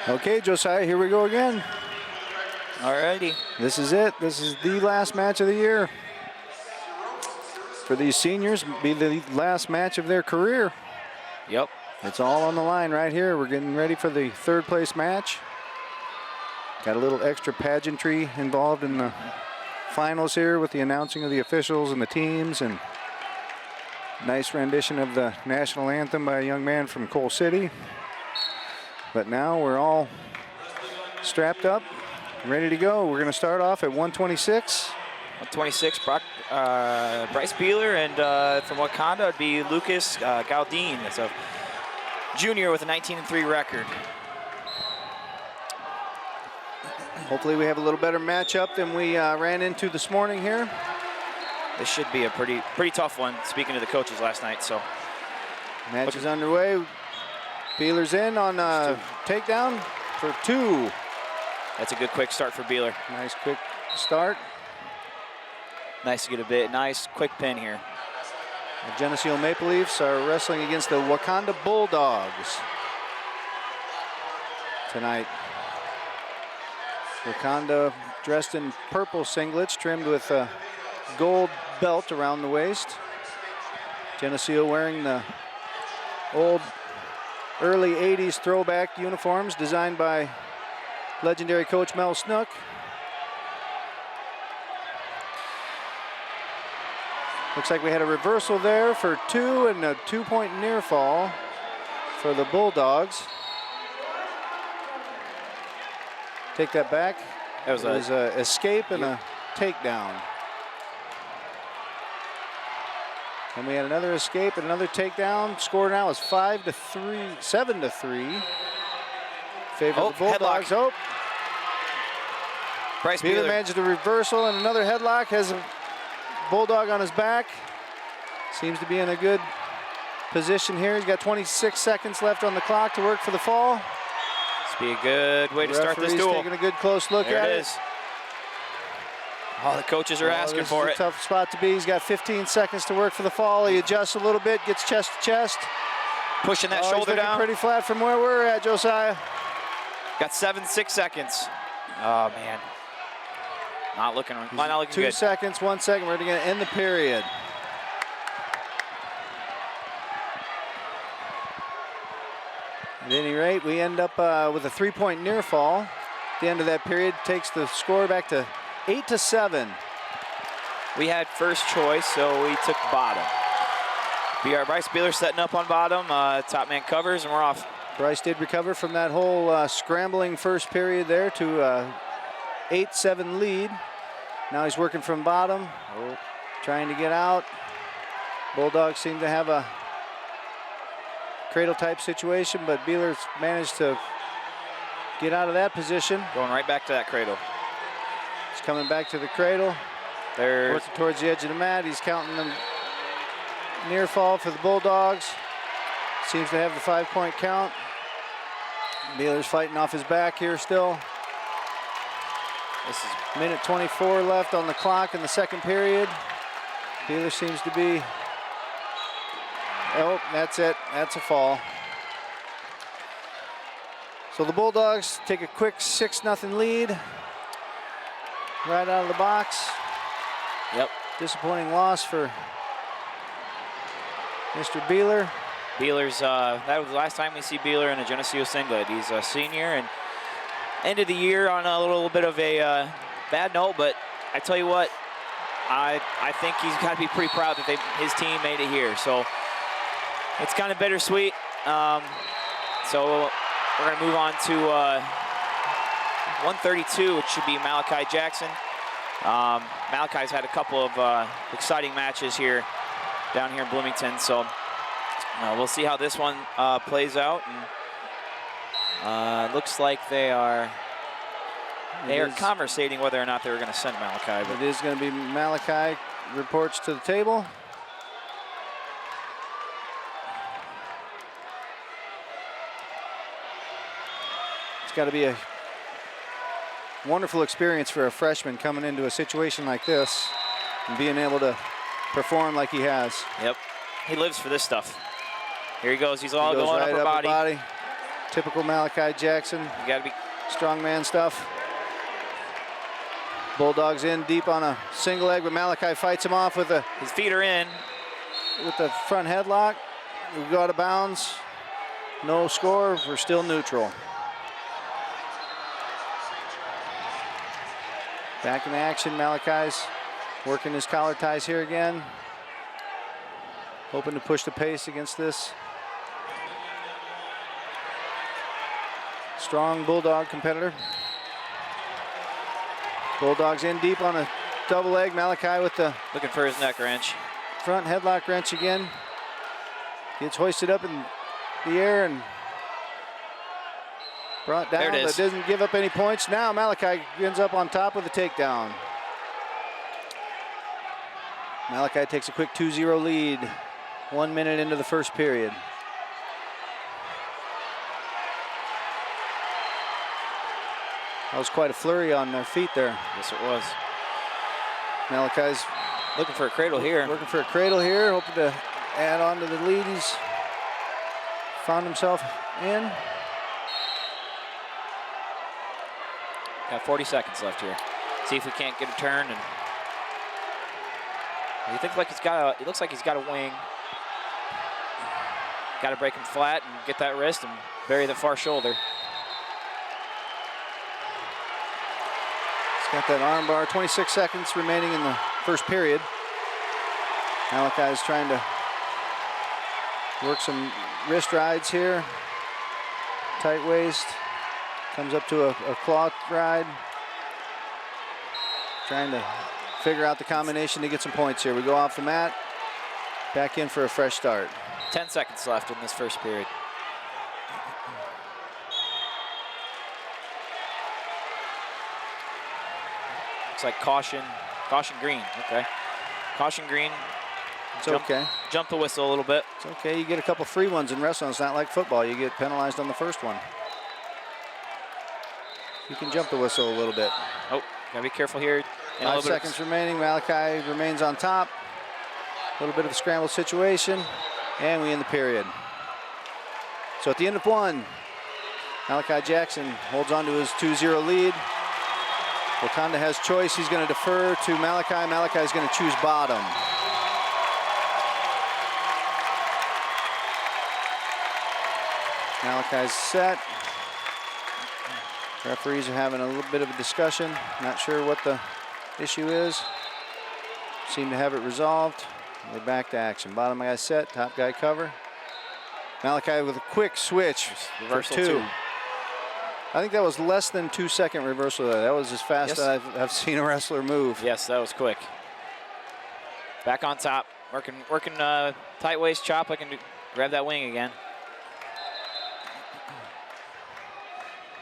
Okay, Josiah, here we go again. Alrighty. This is it. This is the last match of the year. For these seniors, be the last match of their career. Yep. It's all on the line right here. We're getting ready for the third place match. Got a little extra pageantry involved in the finals here with the announcing of the officials and the teams, and nice rendition of the national anthem by a young man from Coal City. But now we're all strapped up, ready to go. We're going to start off at 126. 126, Bryce Beeler, and from Wauconda it'd be Lucas Galdine. It's a junior with a 19-3 record. Hopefully we have a little better matchup than we ran into this morning here. This should be a pretty tough one, speaking to the coaches last night. So match is underway. Beeler's in on takedown for 2. That's a good quick start for Beeler. Nice quick start. Nice to get a bit. Nice quick pin here. The Geneseo Maple Leafs are wrestling against the Wauconda Bulldogs tonight. Wauconda dressed in purple singlets trimmed with a gold belt around the waist. Geneseo wearing the old early 80s throwback uniforms designed by legendary coach Mel Snook. Looks like we had a reversal there for 2 and a 2-point near fall for the Bulldogs. Take that back. That was a escape and a takedown. And we had another escape and another takedown. Score now is 7-3. Favor the Bulldogs. Headlock. Oh, Bryce Beeler Beeler manages a reversal and another headlock. Has a Bulldog on his back. Seems to be in a good position here. He's got 26 seconds left on the clock to work for the fall. This be a good way to start this duel. Taking a good close look at it. There it is. Oh, the coaches are asking for it. This is a tough spot to be. He's got 15 seconds to work for the fall. He adjusts a little bit, gets chest to chest. Pushing that shoulder he's down. Pretty flat from where we're at, Josiah. Got 6 seconds. Oh, man. Not looking good. 2 seconds, 1 second. We're going to end the period. At any rate, we end up with a 3-point near fall. At the end of that period takes the score back to 8-7. We had first choice, so we took bottom. Bryce Beeler setting up on bottom. Top man covers, and we're off. Bryce did recover from that whole scrambling first period there to 8-7 lead. Now he's working from bottom, trying to get out. Bulldogs seem to have a cradle type situation, but Beeler's managed to get out of that position. Going right back to that cradle. He's coming back to the cradle. There's working towards the edge of the mat. He's counting them near fall for the Bulldogs. Seems to have the 5-point count. Beeler's fighting off his back here still. This is minute 24 left on the clock in the second period. Beeler seems to be, oh, that's it. That's a fall. So the Bulldogs take a quick 6-0 lead right out of the box. Yep. Disappointing loss for Mr. Beeler. Beeler's, that was the last time we see Beeler in a Geneseo singlet. He's a senior and ended the year on a little bit of a bad note, but I tell you what, I think he's got to be pretty proud that his team made it here. So it's kind of bittersweet. So we're going to move on to 132, which should be Malachi Jackson. Malachi's had a couple of exciting matches here down here in Bloomington, so we'll see how this one plays out. And looks like they are conversating whether or not they were going to send Malachi. But it is going to be Malachi reports to the table. It's got to be a wonderful experience for a freshman coming into a situation like this and being able to perform like he has. Yep, he lives for this stuff. Here he goes. He's all going right upper body. Typical Malachi Jackson. You got to be. Strongman stuff. Bulldogs in deep on a single leg, but Malachi fights him off with His feet are in. with the front headlock. We go out of bounds. No score. We're still neutral. Back in action. Malachi's working his collar ties here again. Hoping to push the pace against this strong Bulldog competitor. Bulldogs in deep on a double leg. Malachi with the Looking for his neck wrench. front headlock wrench again. Gets hoisted up in the air and brought down, There it but is. doesn't give up any points. Now Malachi ends up on top with a takedown. Malachi takes a quick 2-0 lead. 1 minute into the first period. That was quite a flurry on their feet there. Yes, it was. Malachi's Looking for a cradle here. working for a cradle here, hoping to add on to the lead he's found himself in. Got 40 seconds left here. See if we can't get a turn. And he thinks like he's got a. It looks like he's got a wing. Got to break him flat and get that wrist and bury the far shoulder. He's got that arm bar. 26 seconds remaining in the first period. Malachi's trying to work some wrist rides here. Tight waist. Comes up to a claw ride. Trying to figure out the combination to get some points here. We go off the mat. Back in for a fresh start. 10 seconds left in this first period. Looks like caution green. Okay. Caution green. It's okay. Jump the whistle a little bit. It's okay. You get a couple free ones in wrestling. It's not like football. You get penalized on the first one. You can jump the whistle a little bit. Oh, gotta be careful here. 5 seconds remaining. Malachi remains on top. A little bit of a scramble situation. And we end the period. So at the end of one, Malachi Jackson holds on to his 2-0 lead. Wauconda has choice. He's going to defer to Malachi. Malachi is going to choose bottom. Malachi's set. Referees are having a little bit of a discussion. Not sure what the issue is. Seem to have it resolved. We're back to action. Bottom guy set, top guy cover. Malachi with a quick switch. Reversal for two. two. I think that was less than 2 second reversal. That was as fast as I've seen a wrestler move. Yes, that was quick. Back on top, working tight waist chop. I can grab that wing again.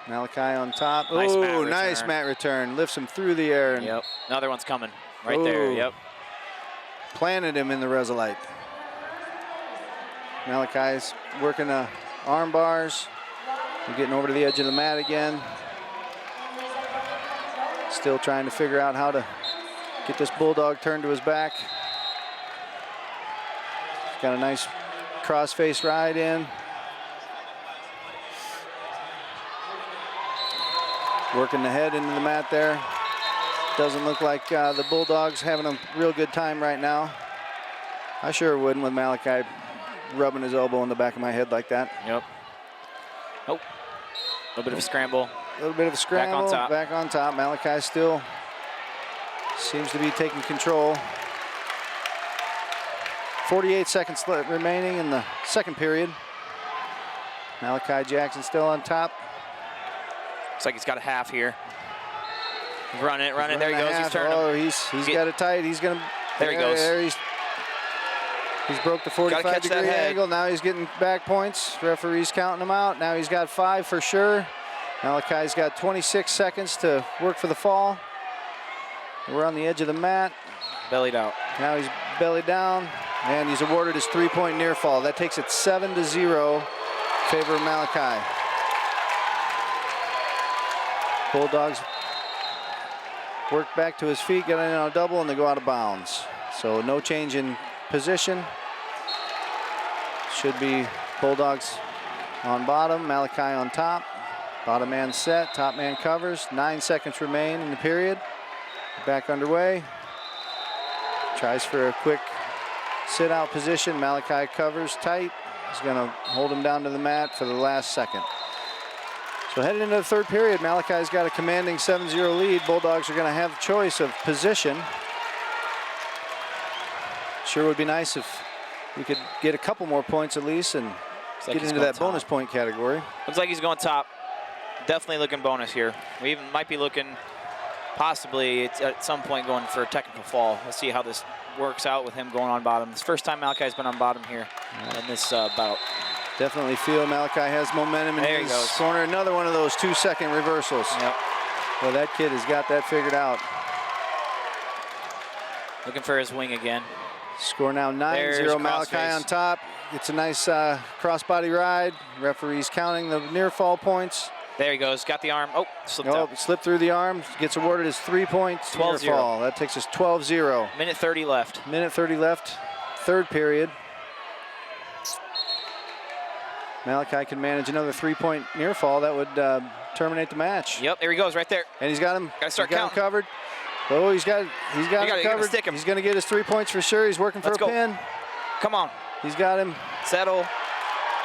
Malachi on top. Nice mat Oh, return. nice mat return. Lifts him through the air and Yep, another one's coming right there. Ooh. Yep. planted him in the Resolite. Malachi's working arm bars. We're getting over to the edge of the mat again. Still trying to figure out how to get this Bulldog turned to his back. Got a nice cross-face ride in. Working the head into the mat there. Doesn't look like the Bulldogs having a real good time right now. I sure wouldn't with Malachi rubbing his elbow in the back of my head like that. Yep. Oh, a little bit of a scramble. A little bit of a scramble. Back on top. Back on top. Malachi still seems to be taking control. 48 seconds remaining in the second period. Malachi Jackson still on top. Looks like he's got a half here. Run it. There he goes. He's turning. Oh, he's got it tight. He's gonna. There he goes. There he's broke the 45-degree angle. Now he's getting back points. Referee's counting him out. Now he's got 5 for sure. Malachi's got 26 seconds to work for the fall. We're on the edge of the mat. Bellied out. Now he's belly down, and he's awarded his 3-point near fall. That takes it 7-0 in favor of Malachi. Bulldogs work back to his feet, get in on a double, and they go out of bounds. So no change in position. Should be Bulldogs on bottom, Malachi on top. Bottom man set, top man covers. 9 seconds remain in the period. Back underway. Tries for a quick sit-out position. Malachi covers tight. He's going to hold him down to the mat for the last second. So heading into the third period, Malachi's got a commanding 7-0 lead. Bulldogs are going to have a choice of position. Sure would be nice if we could get a couple more points at least and get into that bonus point category. Looks like he's going top. Definitely looking bonus here. We even might be looking possibly at some point going for a technical fall. Let's see how this works out with him going on bottom. It's the first time Malachi's been on bottom here in this bout. Definitely feel Malachi has momentum in his corner. Another one of those 2-second reversals. Yep. Well, that kid has got that figured out. Looking for his wing again. Score now 9-0. Malachi on top. It's a nice crossbody ride. Referee's counting the near fall points. There he goes. Got the arm. Oh, slipped out. Slipped through the arm. Gets awarded his 3 points. 12-0. Near fall. That takes us 12-0. Minute 30 left. Minute 30 left. Third period. Malachi can manage another 3-point near fall. That would terminate the match. Yep, there he goes right there. And he's got him. Got to start counting. Him covered. Oh, he's got him covered. Stick him. He's going to get his 3 points for sure. He's working for a pin. Come on. He's got him. Settle.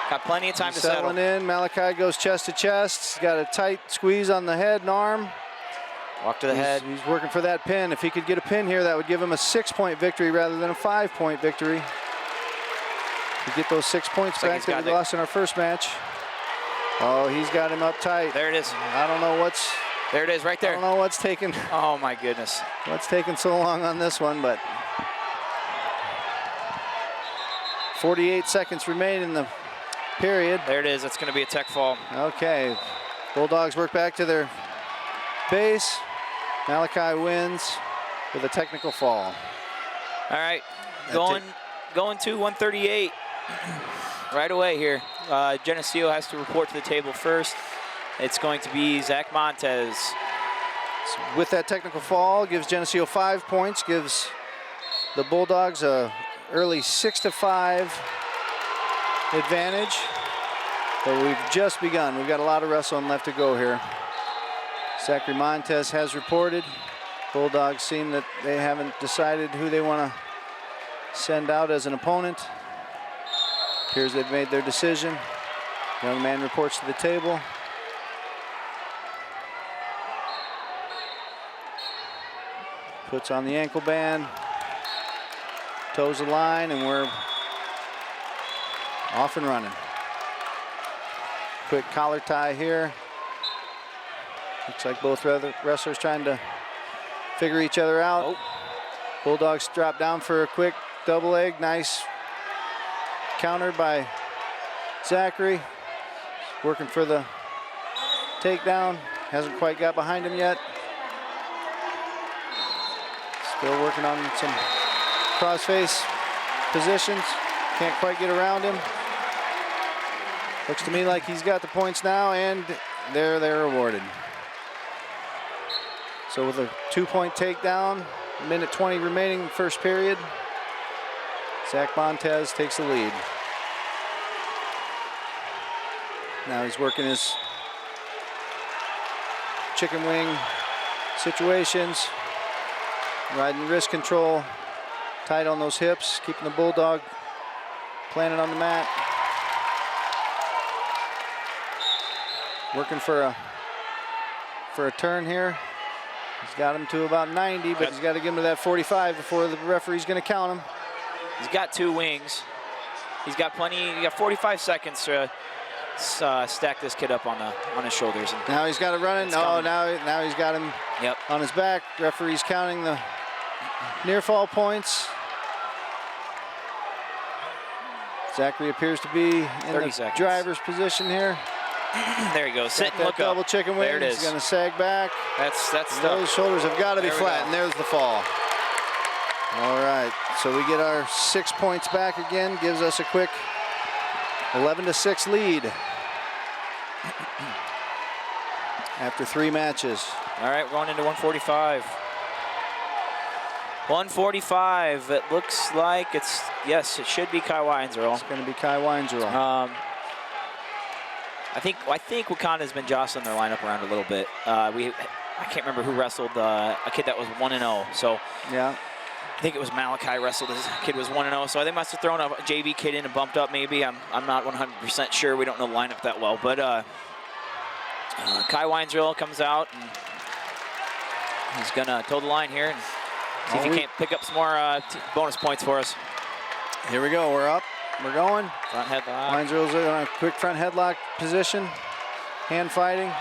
Got plenty of time to settle. Settling in. Malachi goes chest to chest. He's got a tight squeeze on the head and arm. Walk to the head. He's working for that pin. If he could get a pin here, that would give him a 6-point victory rather than a 5-point victory. To get those 6 points back that we lost in our first match. Oh, he's got him up tight. There it is. I don't know what's... There it is, right there. I don't know what's taking... Oh, my goodness. What's taking so long on this one, but... 48 seconds remain in the period. There it is. It's going to be a tech fall. Okay. Bulldogs work back to their base. Malachi wins with a technical fall. All right. Going to 138 right away here. Geneseo has to report to the table first. It's going to be Zach Montez. So with that technical fall, gives Geneseo 5 points, gives the Bulldogs a early 6-5 advantage. But we've just begun. We've got a lot of wrestling left to go here. Zachary Montez has reported. Bulldogs seem that they haven't decided who they want to send out as an opponent. Appears they've made their decision. Young man reports to the table. Puts on the ankle band. Toes the line, and we're off and running. Quick collar tie here. Looks like both wrestlers trying to figure each other out. Oh. Bulldogs drop down for a quick double leg. Nice countered by Zachary. Working for the takedown. Hasn't quite got behind him yet. Still working on some crossface positions. Can't quite get around him. Looks to me like he's got the points now, and they're awarded. So with a 2-point takedown, minute 20 remaining in the first period, Zach Montez takes the lead. Now he's working his chicken wing situations, riding wrist control, tight on those hips, keeping the Bulldog planted on the mat. Working for a turn here. He's got him to about 90, but he's got to get him to that 45 before the referee's going to count him. He's got 2 wings. He's got plenty. He got 45 seconds to stack this kid up on his shoulders. And now he's got it running. Oh, now he's got him on his back. Referee's counting the near fall points. Zachary appears to be in the driver's position here. There he goes. Sit and look double up. Chicken wing. There it is. He's going to sag back. That's those shoulders have got to be flat, and there's the fall. All right, so we get our 6 points back again. Gives us a quick 11-6 lead after 3 matches. All right, we're going into 145. 145. It looks like it should be Kai Weinzerl. It's going to be Kai Weinzerl. I think Wauconda's been jostling their lineup around a little bit. I can't remember who wrestled a kid that was 1-0. So Yeah. I think it was Malachi wrestled. His kid was 1-0. So they must have thrown a JV kid in and bumped up. Maybe I'm not 100% sure. We don't know the lineup that well. But Kai Weinzierl comes out and he's gonna toe the line here and see if he can't pick up some more bonus points for us. Here we go. We're up. We're going. Front headlock. Weinzierl's in a quick front headlock position. Hand fighting.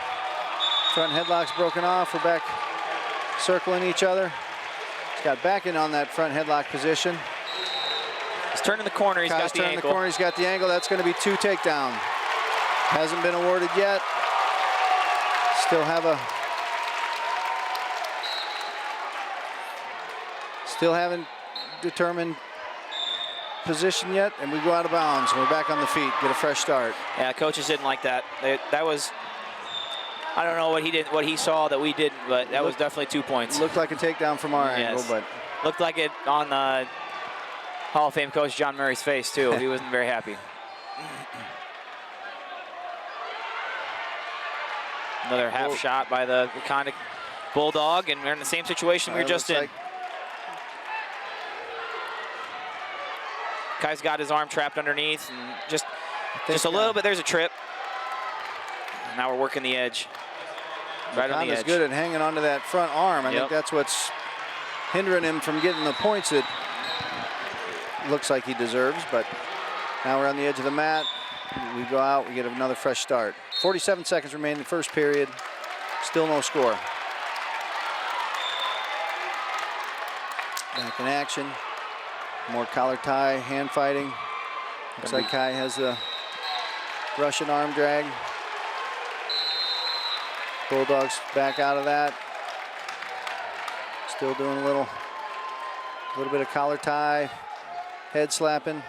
Front headlock's broken off. We're back circling each other. He's got back in on that front headlock position. He's turning the corner. He's Kai's got the turning ankle. the corner. He's got the angle. That's going to be 2 takedown. Hasn't been awarded yet. Still haven't determined position yet, and we go out of bounds. We're back on the feet. Get a fresh start. Yeah, coaches didn't like that. That was, I don't know what he saw that we didn't, but that was definitely 2 points. Looked like a takedown from our angle, but looked like it on Hall of Fame coach John Murray's face too. He wasn't very happy. Another half shot by the Wauconda Bulldog, and we're in the same situation we were just in. Kai's got his arm trapped underneath, and just a little bit. There's a trip. And now we're working the edge. Right on the edge. Good at hanging onto that front arm. I think that's what's hindering him from getting the points that looks like he deserves. But now we're on the edge of the mat. We go out. We get another fresh start. 47 seconds remain in the first period. Still no score. Back in action. More collar tie, hand fighting. Looks like Kai has the Russian arm drag. Bulldogs back out of that. Still doing a little bit of collar tie, head slapping.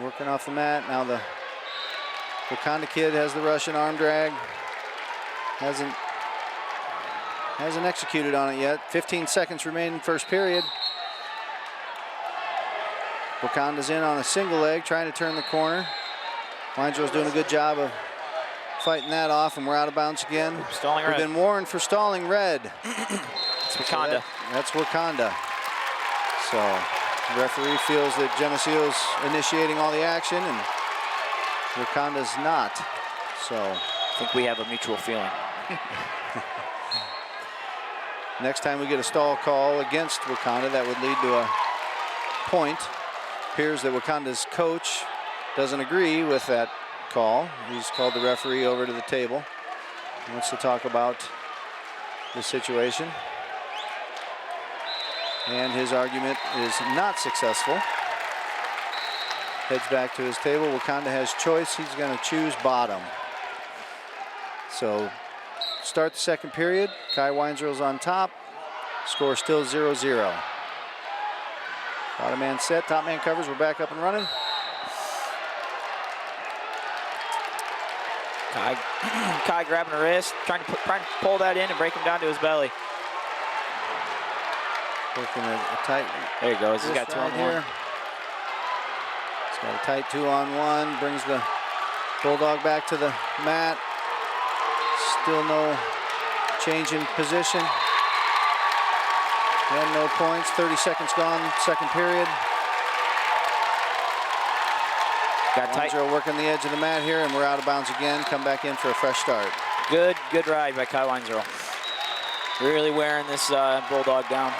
Working off the mat. Now the Wauconda kid has the Russian arm drag. Hasn't executed on it yet. 15 seconds remain in first period. Wauconda's in on a single leg, trying to turn the corner. Weinzierl's doing a good job of fighting that off, and we're out of bounds again. Stalling red. We've been warned for stalling red. It's Wauconda. That's Wauconda. So the referee feels that Geneseo's initiating all the action, and Wauconda's not. So I think we have a mutual feeling. Next time we get a stall call against Wauconda, that would lead to a point. Appears that Wauconda's coach doesn't agree with that call. He's called the referee over to the table. He wants to talk about the situation. And his argument is not successful. Heads back to his table. Wauconda has choice. He's going to choose bottom. So start the second period. Kai Weinzierl's on top. Score still 0-0. Bottom man set, top man covers. We're back up and running. Kai grabbing the wrist, trying to pull that in and break him down to his belly. Working a tight. There he goes. He's got 2-on-1 here. He's got a tight 2-on-1. Brings the Bulldog back to the mat. Still no change in position. And no points. 30 seconds gone, second period. Got tight. Weinzierl working the edge of the mat here, and we're out of bounds again. Come back in for a fresh start. Good ride by Kai Weinzierl. Really wearing this Bulldog down.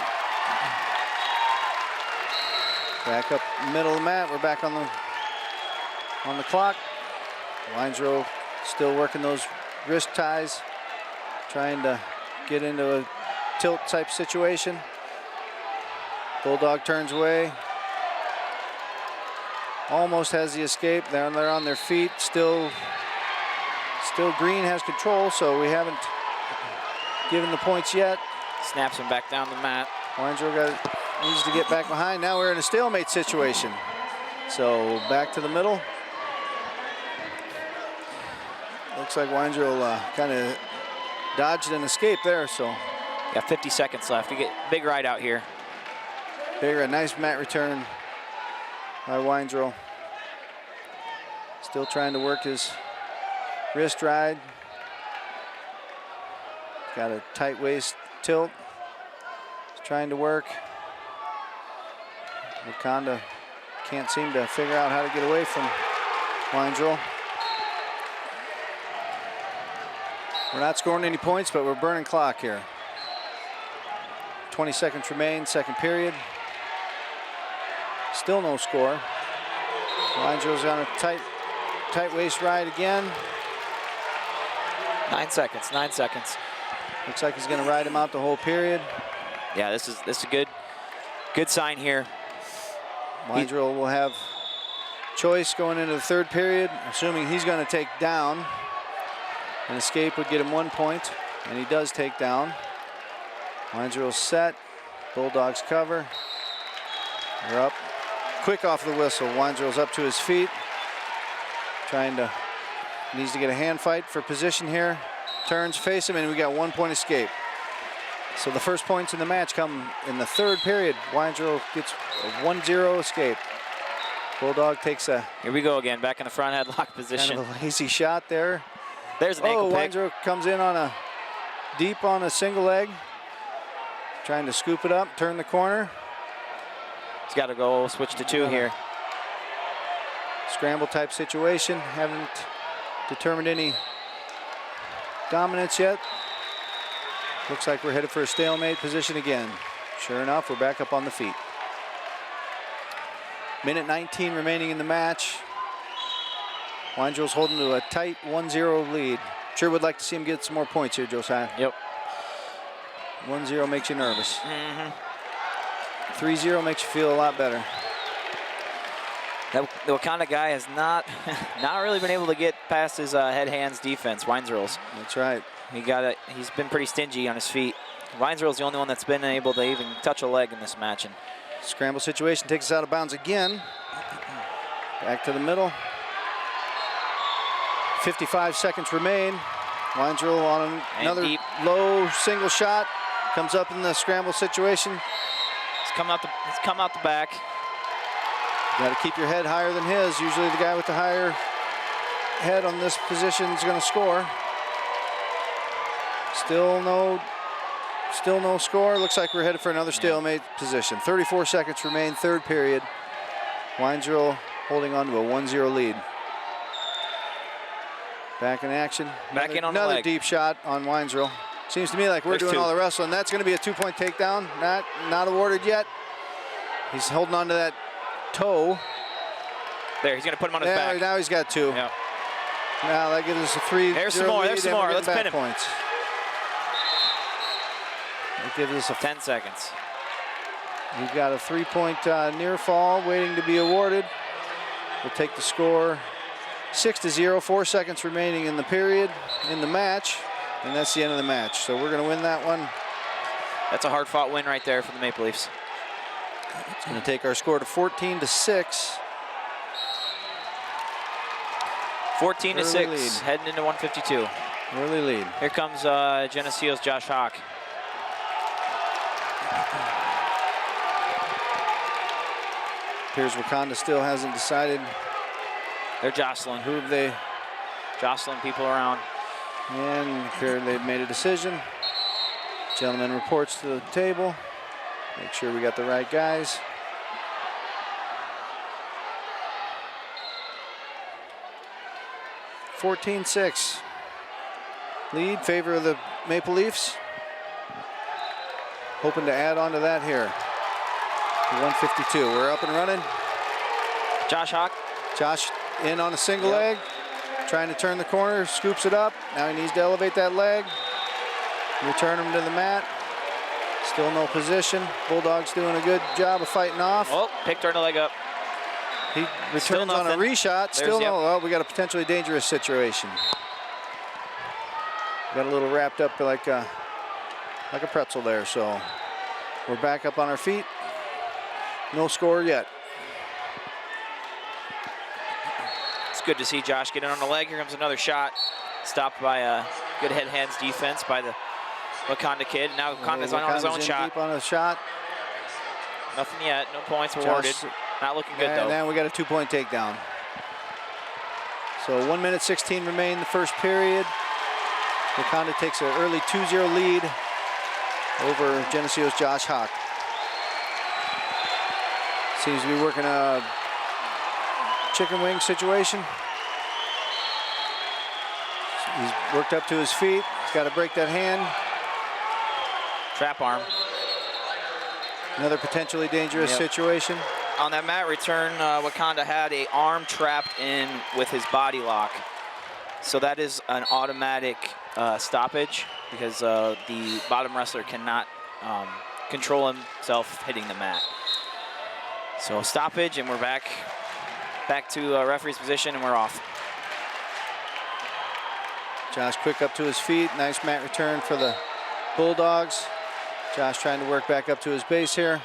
Back up middle of the mat. We're back on the clock. Weinzierl still working those wrist ties, trying to get into a tilt type situation. Bulldog turns away. Almost has the escape. They're on their feet. Still Green has control, so we haven't given the points yet. Snaps him back down the mat. Weinzierl needs to get back behind. Now we're in a stalemate situation. So back to the middle. Looks like Weinzierl kind of dodged an escape there. So got 50 seconds left. You get big ride out here. Bigger, a nice mat return by Weinzierl. Still trying to work his wrist ride. Got a tight waist tilt. He's trying to work. Wauconda can't seem to figure out how to get away from Weindrel. We're not scoring any points, but we're burning clock here. 20 seconds remain, second period. Still no score. Weindrel's on a tight waist ride again. 9 seconds, 9 seconds. Looks like he's gonna ride him out the whole period. Yeah, this is a good sign here. Weindrel will have choice going into the third period, assuming he's gonna take down. An escape would get him 1 point, and he does take down. Weindrel's set. Bulldogs cover. They're up. Quick off the whistle. Weindrel's up to his feet. Needs to get a hand fight for position here. Turns, face him, and we got 1 point escape. So the first points in the match come in the third period. Weindrel gets a 1-0 escape. Bulldog takes a... Here we go again, back in the front headlock position. Kind of a lazy shot there. There's an ankle pick. Weindrel comes in on deep on a single leg. Trying to scoop it up, turn the corner. He's got to go switch to 2 here. Scramble type situation. Haven't determined any dominance yet. Looks like we're headed for a stalemate position again. Sure enough, we're back up on the feet. Minute 19 remaining in the match. Weindrel's holding to a tight 1-0 lead. Sure would like to see him get some more points here, Josiah. Yep. 1-0 makes you nervous. 3-0 makes you feel a lot better. The Wauconda guy has not really been able to get past his head-hands defense, Weindrel's. That's right. He's been pretty stingy on his feet. Weindrel's the only one that's been able to even touch a leg in this match. And scramble situation takes us out of bounds again. Back to the middle. 55 seconds remain. Weindrel on another low single shot. Comes up in the scramble situation. He's come out the back. You got to keep your head higher than his. Usually the guy with the higher head on this position is going to score. Still no score. Looks like we're headed for another stalemate position. 34 seconds remain, third period. Weindrel holding on to a 1-0 lead. Back in action. Back in on the leg. Another deep shot on Weindrel. Seems to me like we're doing all the wrestling. That's going to be a 2-point takedown. Not awarded yet. He's holding on to that toe. There, he's going to put him on his back. Now he's got 2. Yep. Now that gives us a 3-0 There's some more. There's some more. Let's pin him. Points. That gives us a 10 seconds. We've got a 3-point near fall waiting to be awarded. We'll take the score 6-0. 4 seconds remaining in the period, in the match, and that's the end of the match. So we're going to win that one. That's a hard-fought win right there for the Maple Leafs. It's going to take our score to 14-6. 14-6, heading into 152. Early lead. Here comes Geneseo's Josh Hawk. Appears Wauconda still hasn't decided. They're jostling. Who have they? Jostling people around. And appear they've made a decision. Gentleman reports to the table. Make sure we got the right guys. (14-6) lead, favor of the Maple Leafs. Hoping to add on to that here. 152. We're up and running. Josh Hawk. Josh in on a single leg, trying to turn the corner, scoops it up. Now he needs to elevate that leg. Return him to the mat. Still no position. Bulldog's doing a good job of fighting off. Oh, picked her leg up. He returns on a reshot. Still no. Oh, we got a potentially dangerous situation. Got a little wrapped up like a pretzel there. So we're back up on our feet. No score yet. It's good to see Josh get in on the leg. Here comes another shot. Stopped by a good head-hands defense by the Wauconda kid. Now Wauconda's on his own shot. Deep on a shot. Nothing yet. No points awarded. Not looking good, though. And then we got a 2-point takedown. So 1 minute 16 remain in the first period. Wauconda takes an early 2-0 lead over Geneseo's Josh Hawk. Seems to be working a chicken wing situation. He's worked up to his feet. He's got to break that hand. Trap arm. Another potentially dangerous situation. On that mat return, Wauconda had an arm trapped in with his body lock. So that is an automatic stoppage because the bottom wrestler cannot control himself hitting the mat. So stoppage, and we're back to referee's position, and we're off. Josh quick up to his feet. Nice mat return for the Bulldogs. Josh trying to work back up to his base here.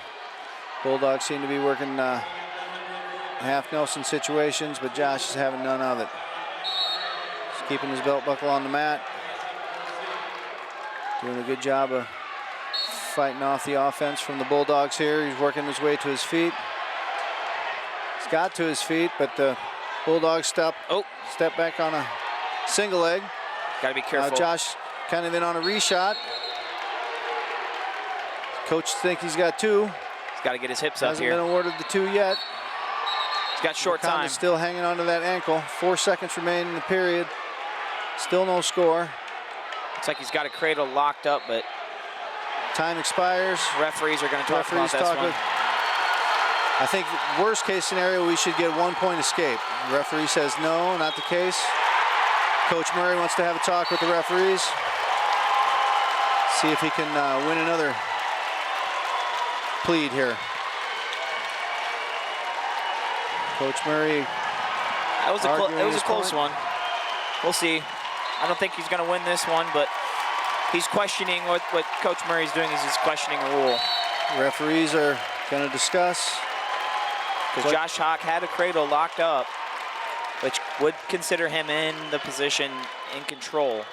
Bulldogs seem to be working half Nelson situations, but Josh is having none of it. He's keeping his belt buckle on the mat. Doing a good job of fighting off the offense from the Bulldogs here. He's working his way to his feet. He's got to his feet, but the Bulldogs step back on a single leg. Got to be careful. Now Josh kind of in on a reshot. Coach think he's got two. He's got to get his hips up here. Hasn't been awarded the two yet. He's got short time. Still hanging on to that ankle. 4 seconds remain in the period. Still no score. Looks like he's got a cradle locked up, but time expires. Referees are going to talk about this one. I think worst case scenario, we should get 1 point escape. The referee says no, not the case. Coach Murray wants to have a talk with the referees. See if he can win another plead here. Coach Murray. That was a close one. We'll see. I don't think he's going to win this one, but he's questioning what Coach Murray's doing. Is he's questioning a rule. Referees are going to discuss. Because Josh Hawk had a cradle locked up, which would consider him in the position in control.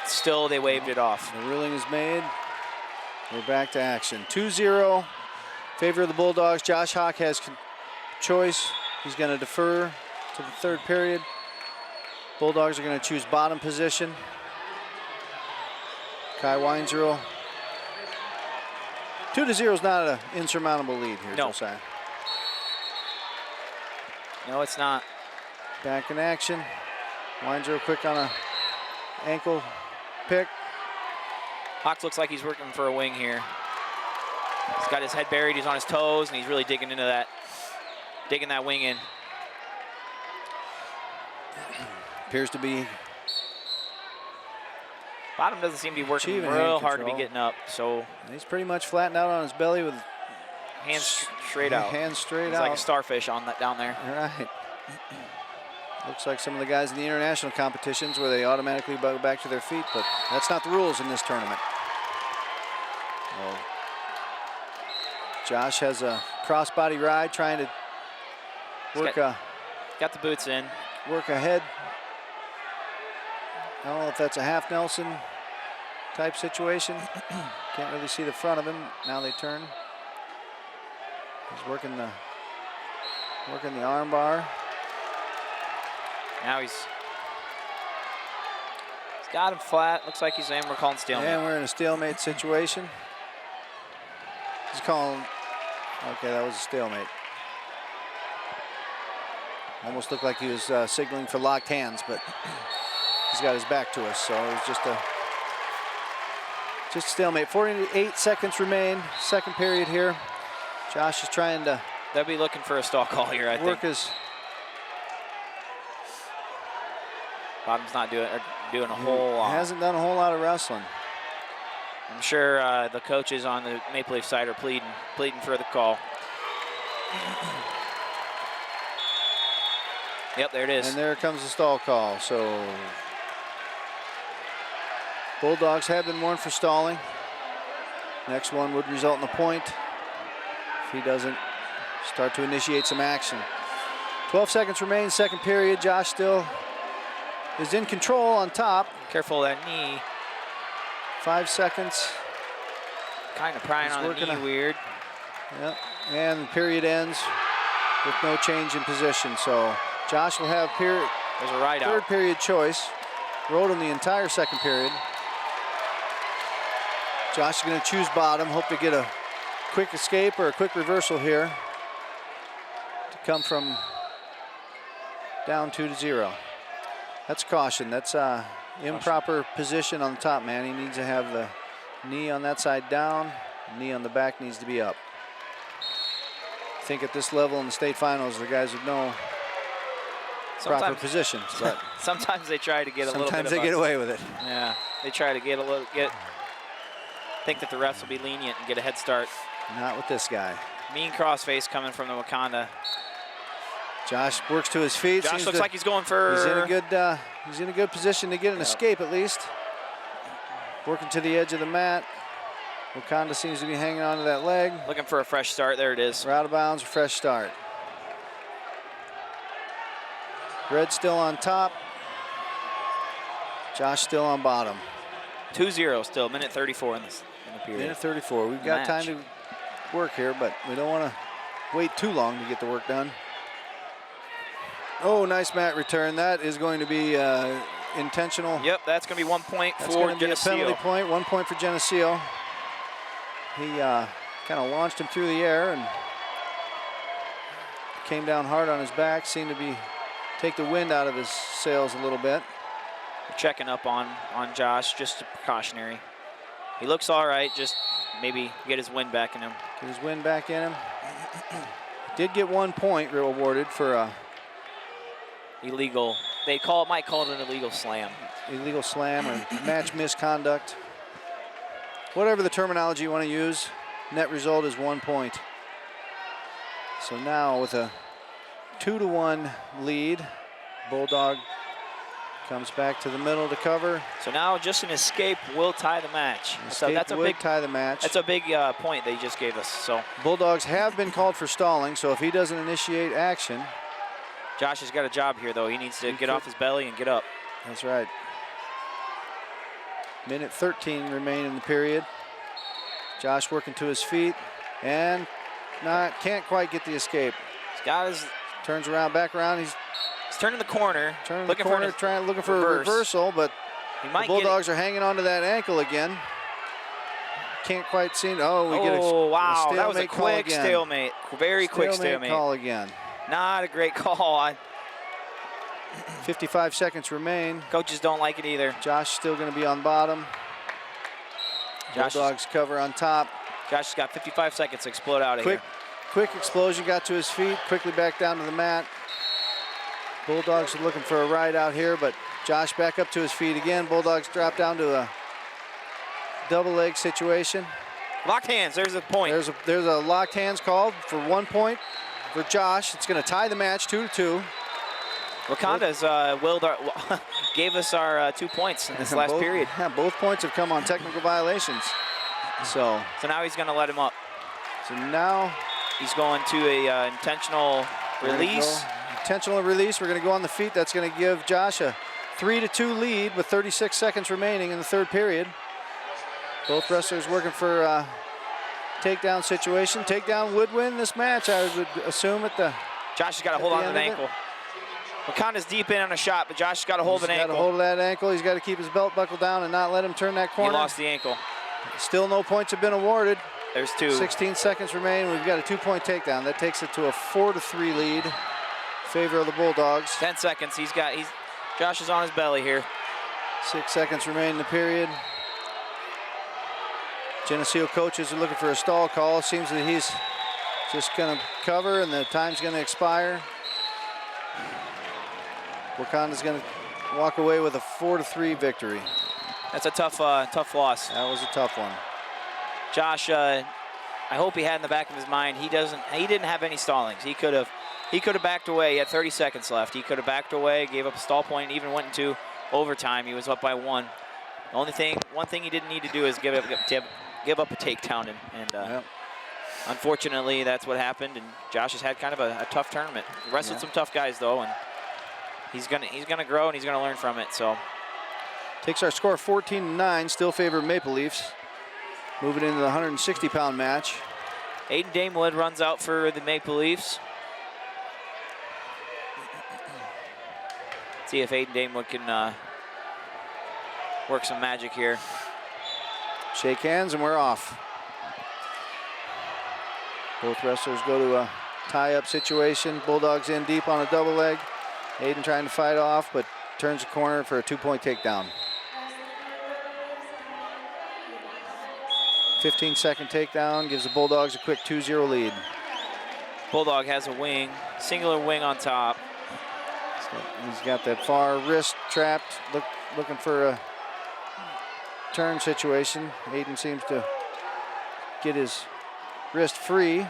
Still, they waved it off. The ruling is made. We're back to action. 2-0, favor of the Bulldogs. Josh Hawk has choice. He's going to defer to the third period. Bulldogs are going to choose bottom position. Kai Weinzierl. 2-0 is not an insurmountable lead here, no. Josiah. No, it's not. Back in action. Weinzierl quick on a ankle pick. Hawks looks like he's working for a wing here. He's got his head buried, he's on his toes, and he's really digging into that, digging that wing in. Appears to be. Bottom doesn't seem to be working real hard to be getting up, so. He's pretty much flattened out on his belly with hands straight out. Hands straight out. It's like a starfish on that down there. Right. Looks like some of the guys in the international competitions where they automatically go back to their feet, but that's not the rules in this tournament. Well, Josh has a crossbody ride trying to work got the boots in. Work ahead. I don't know if that's a half Nelson type situation. Can't really see the front of him. Now they turn. He's working the arm bar. Now he's got him flat. Looks like we're calling stalemate. And we're in a stalemate situation. He's calling, okay, that was a stalemate. Almost looked like he was signaling for locked hands, but he's got his back to us, so it was just a stalemate. 48 seconds remain, second period here. Josh is trying to. They'll be looking for a stall call here, I think. Bottom's not doing a whole lot. Hasn't done a whole lot of wrestling. I'm sure the coaches on the Maple Leaf side are pleading for the call. Yep, there it is. And there comes the stall call. So Bulldogs have been warned for stalling. Next one would result in a point if he doesn't start to initiate some action. 12 seconds remain, second period. Josh still is in control on top. Careful of that knee. 5 seconds. Kind of prying on the knee, weird. Yep, and the period ends with no change in position. So Josh will have There's a ride out. Third period choice. Rode him the entire second period. Josh is going to choose bottom. Hope to get a quick escape or a quick reversal here to come from down 2-0. That's caution. That's improper position on the top man. He needs to have the knee on that side down. Knee on the back needs to be up. I think at this level in the state finals, the guys would know proper positions. But sometimes they try to get a little bit. Sometimes they get away with it. Yeah, they try to get a little think that the refs will be lenient and get a head start. Not with this guy. Mean crossface coming from the Wauconda. Josh works to his feet. Josh looks like he's going for. He's in a good position to get an escape at least. Working to the edge of the mat. Wauconda seems to be hanging on to that leg. Looking for a fresh start. There it is. We're out of bounds. Fresh start. Red still on top. Josh still on bottom. 2-0 still. Minute 34 in the period. Minute 34. We've got time to work here, but we don't want to wait too long to get the work done. Oh, nice mat return. That is going to be intentional. Yep, that's going to be 1 point That's for going to be Geneseo. a penalty point. 1 point for Geneseo. He kind of launched him through the air and came down hard on his back. Seemed to be take the wind out of his sails a little bit. Checking up on Josh, just precautionary. He looks all right, just maybe get his wind back in him. Get his wind back in him. Did get 1 point awarded for illegal. Might call it an illegal slam. Illegal slam or match misconduct. Whatever the terminology you want to use, net result is 1 point. So now with a 2-1 lead, Bulldog comes back to the middle to cover. So now just an escape will tie the match. So that's a big tie the match. That's a big point they just gave us. So Bulldogs have been called for stalling, so if he doesn't initiate action. Josh has got a job here, though. He needs to get off his belly and get up. That's right. Minute 13 remain in the period. Josh working to his feet and can't quite get the escape. He's got his turns around, back around. He's turning the corner. Looking for a reversal, but the Bulldogs are hanging on to that ankle again. Can't quite see. Oh, we get a wow, that was a quick again. Stalemate. Very quick stalemate. Call again. Not a great call. 55 seconds remain. Coaches don't like it either. Josh still going to be on bottom. Bulldogs cover on top. Josh has got 55 seconds to explode out of here. Quick explosion, got to his feet, quickly back down to the mat. Bulldogs are looking for a ride out here, but Josh back up to his feet again. Bulldogs drop down to a double leg situation. Locked hands, there's a point. There's a locked hands called for 1 point for Josh. It's going to tie the match 2-2. Wauconda's gave us our 2 points in this last period. Yeah, both points have come on technical violations. So now he's going to let him up. So now he's going to a intentional release. Intentional release. We're going to go on the feet. That's going to give Josh a 3-2 lead with 36 seconds remaining in the third period. Both wrestlers working for a takedown situation. Takedown would win this match, I would assume. Josh has got to hold on to the ankle. Wauconda's deep in on a shot, but Josh has got to hold an ankle. He's got to hold that ankle. He's got to keep his belt buckle down and not let him turn that corner. He lost the ankle. Still no points have been awarded. There's 2. 16 seconds remain. We've got a 2-point takedown. That takes it to a 4-3 lead in favor of the Bulldogs. 10 seconds. Josh is on his belly here. 6 seconds remain in the period. Geneseo coaches are looking for a stall call. Seems that he's just going to cover and the time's going to expire. Wauconda's going to walk away with a 4-3 victory. That's a tough loss. That was a tough one. Josh, I hope he had in the back of his mind he didn't have any stallings. He could have backed away. He had 30 seconds left. He could have backed away, gave up a stall point, even went into overtime. He was up by 1. The one thing he didn't need to do is give up a takedown, and unfortunately that's what happened. And Josh has had kind of a tough tournament. He wrestled some tough guys though, and he's gonna grow and he's gonna learn from it. So takes our score 14-9, still favor Maple Leafs. Moving into the 160-pound match. Aiden Damewood runs out for the Maple Leafs. See if Aiden Damewood can work some magic here. Shake hands and we're off. Both wrestlers go to a tie-up situation. Bulldogs in deep on a double leg. Aiden trying to fight off, but turns the corner for a 2-point takedown. 15-second takedown gives the Bulldogs a quick 2-0 lead. Bulldog has a wing, singular wing on top. He's got that far wrist trapped, looking for a turn situation. Aiden seems to get his wrist free,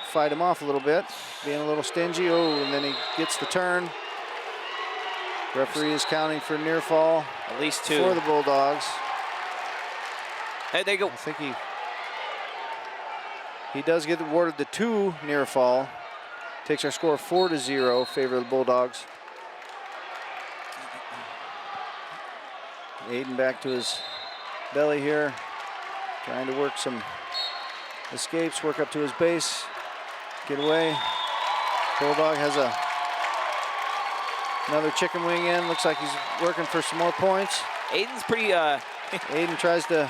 fight him off a little bit, being a little stingy. Oh, and then he gets the turn. Referee is counting for near fall. At least 2 for the Bulldogs. There they go. I think he does get awarded the 2 near fall. Takes our score 4-0, favor of the Bulldogs. Aiden back to his belly here, trying to work some escapes, work up to his base, get away. Bulldog has another chicken wing in. Looks like he's working for some more points. Aiden's pretty. Aiden tries to.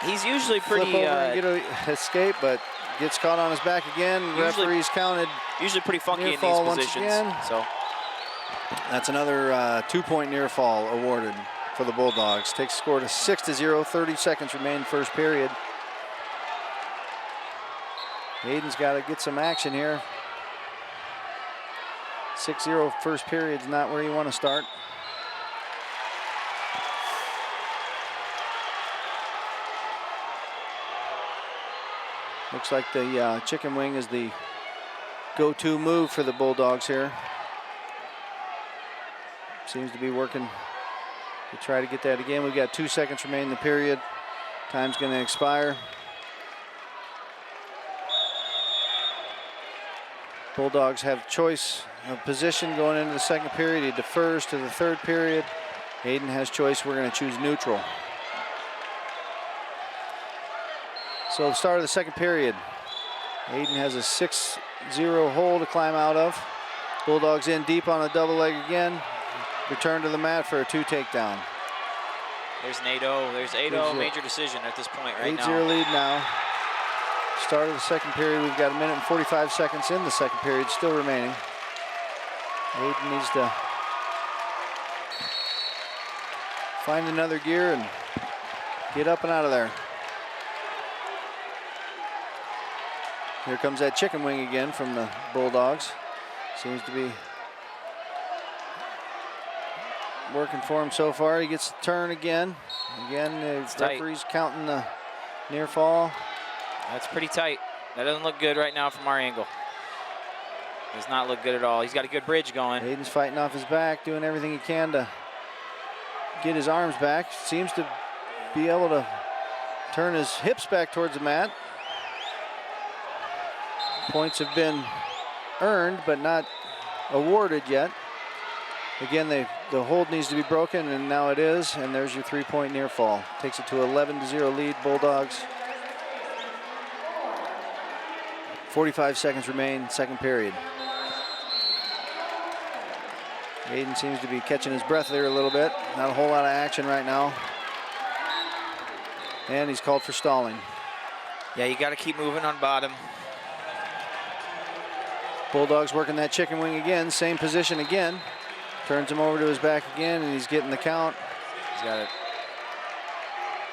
He's usually pretty. Flip over and get an escape, but gets caught on his back again. Referee's counted. Usually pretty funky in these positions. Again. So that's another 2-point near fall awarded for the Bulldogs. Takes the score to 6-0. 30 seconds remain first period. Aiden's got to get some action here. 6-0 first period's not where you want to start. Looks like the chicken wing is the go-to move for the Bulldogs here. Seems to be working to try to get that again. We've got 2 seconds remaining in the period. Time's going to expire. Bulldogs have choice of position going into the second period. He defers to the third period. Aiden has choice. We're going to choose neutral. So the start of the second period. Aiden has a 6-0 hole to climb out of. Bulldogs in deep on a double leg again. Return to the mat for a 2 takedown. There's an 8-0. There's 8-0 major decision at this point right now. 8-0 lead now. Start of the second period. We've got 1 minute and 45 seconds in the second period still remaining. Aiden needs to find another gear and get up and out of there. Here comes that chicken wing again from the Bulldogs. Seems to be working for him so far. He gets the turn again. Again, the referee's counting the near fall. That's pretty tight. That doesn't look good right now from our angle. Does not look good at all. He's got a good bridge going. Aiden's fighting off his back, doing everything he can to get his arms back. Seems to be able to turn his hips back towards the mat. Points have been earned, but not awarded yet. Again, the hold needs to be broken, and now it is, and there's your 3-point near fall. Takes it to 11-0 lead, Bulldogs. 45 seconds remain, second period. Aiden seems to be catching his breath there a little bit. Not a whole lot of action right now. And he's called for stalling. Yeah, you got to keep moving on bottom. Bulldogs working that chicken wing again, same position again. Turns him over to his back again, and he's getting the count. He's got it.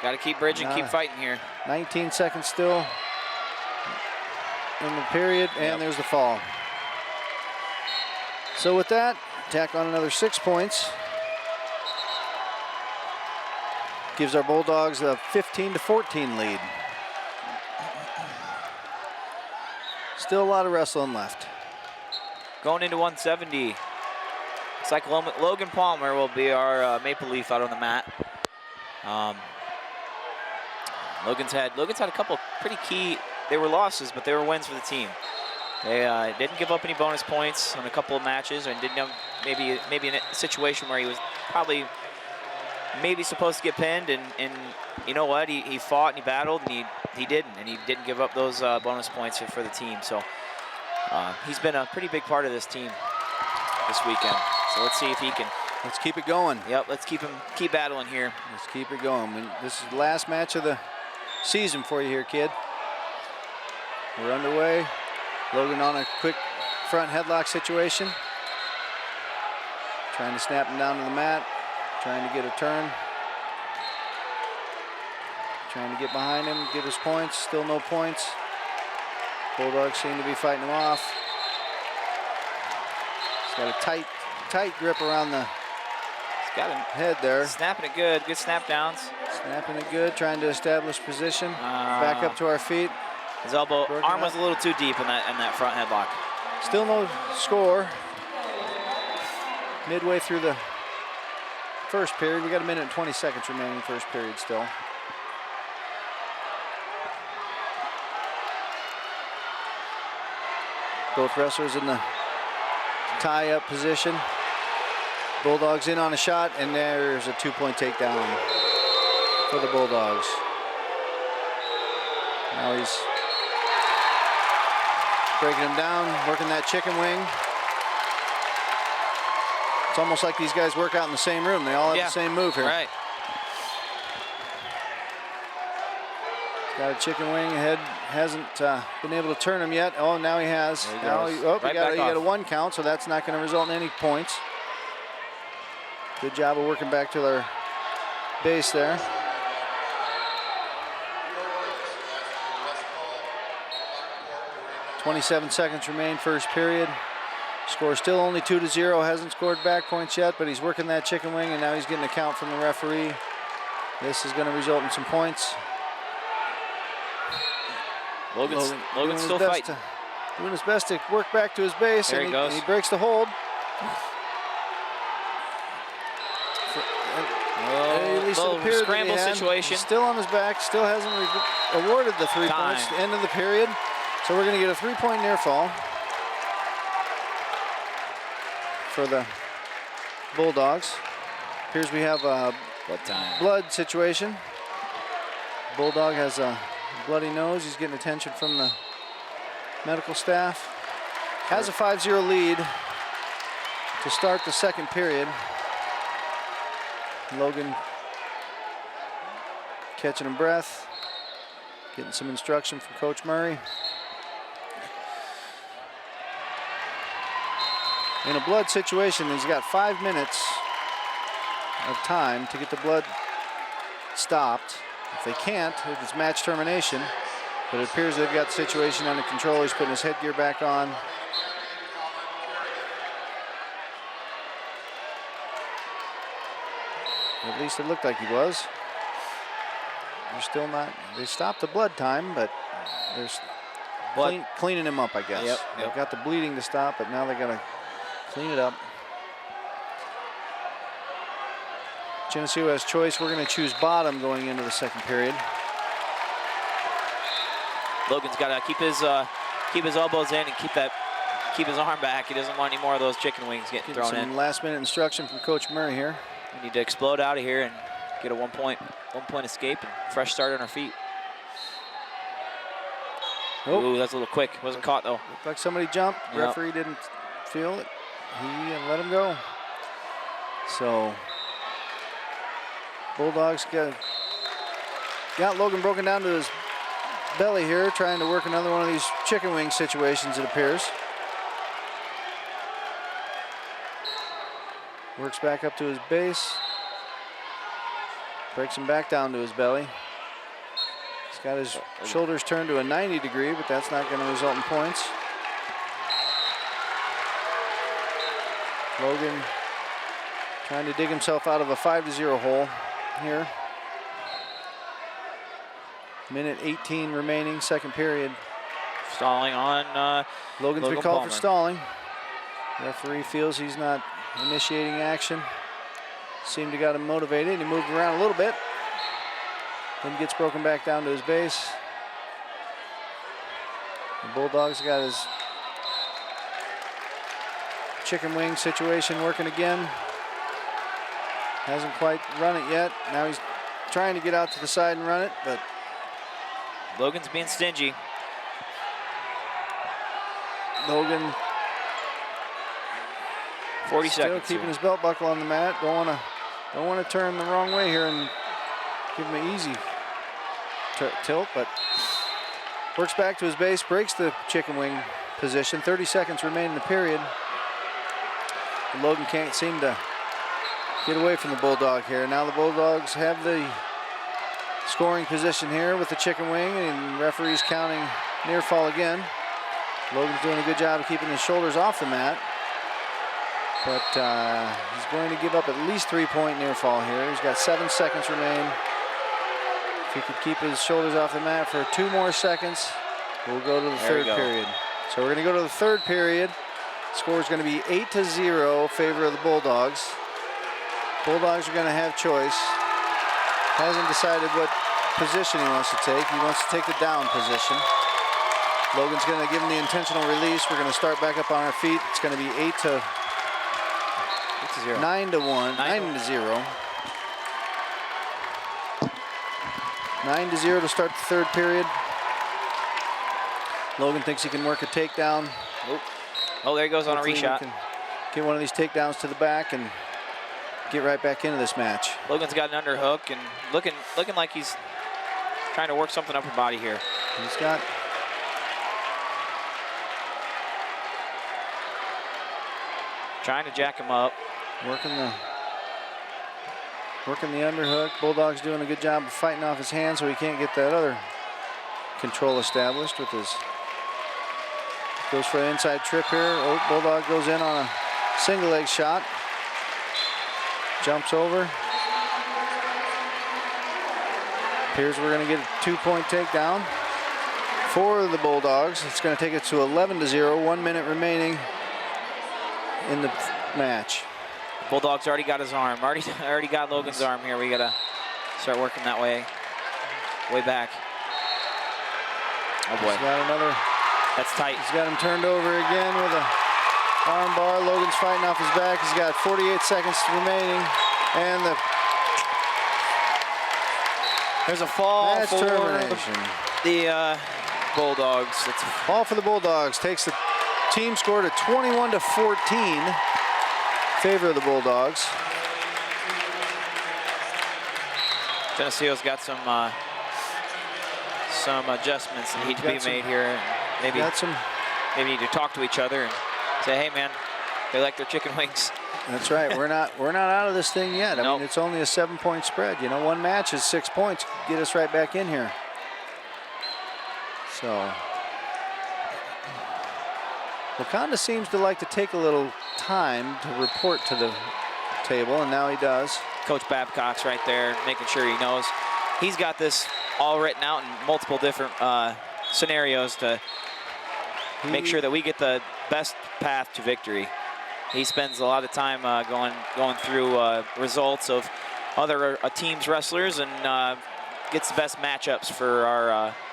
Got to keep bridging, keep fighting here. 19 seconds still in the period, and there's the fall. So with that, tack on another 6 points. Gives our Bulldogs a 15-14 lead. Still a lot of wrestling left. Going into 170. It's like Logan Palmer will be our Maple Leaf out on the mat. Logan's had a couple pretty key. They were losses, but they were wins for the team. They didn't give up any bonus points on a couple of matches, and didn't have maybe in a situation where he was probably maybe supposed to get pinned, and you know what? He fought and he battled, and he didn't give up those bonus points for the team. So he's been a pretty big part of this team this weekend. So let's see if he can Let's keep it going. Yep, let's keep battling here. Let's keep it going. This is the last match of the season for you here, kid. We're underway. Logan on a quick front headlock situation. Trying to snap him down to the mat. Trying to get a turn. Trying to get behind him, get his points. Still no points. Bulldogs seem to be fighting him off. He's got a tight grip around the head there. Snapping it good. Good snap downs. Snapping it good, trying to establish position. Back up to our feet. His arm was a little too deep in that front headlock. Still no score. Midway through the first period. We got 1 minute and 20 seconds remaining in the first period still. Both wrestlers in the tie-up position. Bulldogs in on a shot, and there's a 2-point takedown for the Bulldogs. Now he's breaking him down, working that chicken wing. It's almost like these guys work out in the same room. They all have the same move here. Right. Got a chicken wing. Head hasn't been able to turn him yet. Oh, now he has. Now he got a 1 count, so that's not going to result in any points. Good job of working back to their base there. .27 seconds remain, first period. Score still only 2-0. Hasn't scored back points yet, but he's working that chicken wing, and now he's getting a count from the referee. This is going to result in some points. Logan's still fighting. Doing his best to work back to his base, there and he breaks the hold. At least it appeared scramble situation. He's still on his back, still hasn't awarded the 3 points at the end of the period. So we're going to get a 3-point near fall for the Bulldogs. Appears we have a blood situation. Bulldog has a bloody nose. He's getting attention from the medical staff. Has a 5-0 lead to start the second period. Logan catching a breath, getting some instruction from Coach Murray. In a blood situation, he's got 5 minutes of time to get the blood stopped. If they can't, it's match termination. But it appears they've got the situation under control. He's putting his headgear back on. At least it looked like he was. They're still not. They stopped the blood time, but they're cleaning him up, I guess. Yep. They've got the bleeding to stop, but now they got to clean it up. Geneseo has choice. We're going to choose bottom going into the second period. Logan's got to keep his elbows in and keep his arm back. He doesn't want any more of those chicken wings getting thrown in. Last-minute instruction from Coach Murray here. We need to explode out of here and get a one point escape and fresh start on our feet. Oh. Ooh, that's a little quick. Wasn't caught though. Looked like somebody jumped. Yep. Referee didn't feel it. He let him go. So Bulldogs got Logan broken down to his belly here, trying to work another one of these chicken wing situations, it appears. Works back up to his base. Breaks him back down to his belly. He's got his shoulders turned to a 90 degree, but that's not going to result in points. Logan trying to dig himself out of a 5-0 hole here. Minute 18 remaining, second period. Stalling on Logan's been called for stalling. Referee feels he's not initiating action. Seemed to got him motivated. He moved around a little bit. Then gets broken back down to his base. The Bulldogs got his chicken wing situation working again. Hasn't quite run it yet. Now he's trying to get out to the side and run it, but Logan's being stingy. Logan 40 Still seconds. keeping here. his belt buckle on the mat. Don't want to turn the wrong way here and give him an easy tilt, but works back to his base, breaks the chicken wing position. 30 seconds remain in the period. Logan can't seem to get away from the Bulldog here. Now the Bulldogs have the scoring position here with the chicken wing, and referees counting near fall again. Logan's doing a good job of keeping his shoulders off the mat, but he's going to give up at least 3-point near fall here. He's got 7 seconds remain. If he could keep his shoulders off the mat for 2 more seconds, we'll go to the third period. So we're going to go to the third period. Score is going to be 8-0 favor of the Bulldogs. Bulldogs are going to have choice. Hasn't decided what position he wants to take. He wants to take the down position. Logan's going to give him the intentional release. We're going to start back up on our feet. It's going to be 9-0. 9-0 to start the third period. Logan thinks he can work a takedown. Oh, there he goes on a reshot. Get one of these takedowns to the back and get right back into this match. Logan's got an underhook and looking like he's trying to work something up her body here. He's got trying to jack him up. Working the underhook. Bulldog's doing a good job of fighting off his hand so he can't get that other control established with his. Goes for an inside trip here. Oh, Bulldog goes in on a single leg shot. Jumps over. Appears we're going to get a 2-point takedown for the Bulldogs. It's going to take it to 11-0. 1 minute remaining in the match. Bulldog's already got his arm. Already got Logan's arm here. We got to start working that way back. Oh boy. He's got another. That's tight. He's got him turned over again with a arm bar. Logan's fighting off his back. He's got 48 seconds remaining. And there's a fall match for termination. The Bulldogs. It's a fall for the Bulldogs. Takes the team score to 21-14. Favor of the Bulldogs. Geneseo's got some adjustments that need to be made here. And maybe need to talk to each other and say, hey man, they like their chicken wings. That's right. We're not out of this thing yet. I mean, it's only a 7-point spread. You know, one match is 6 points. Get us right back in here. So Wauconda seems to like to take a little time to report to the table, and now he does. Coach Babcock's right there, making sure he knows. He's got this all written out in multiple different scenarios to make sure that we get the best path to victory. He spends a lot of time going through results of other teams' wrestlers and gets the best matchups for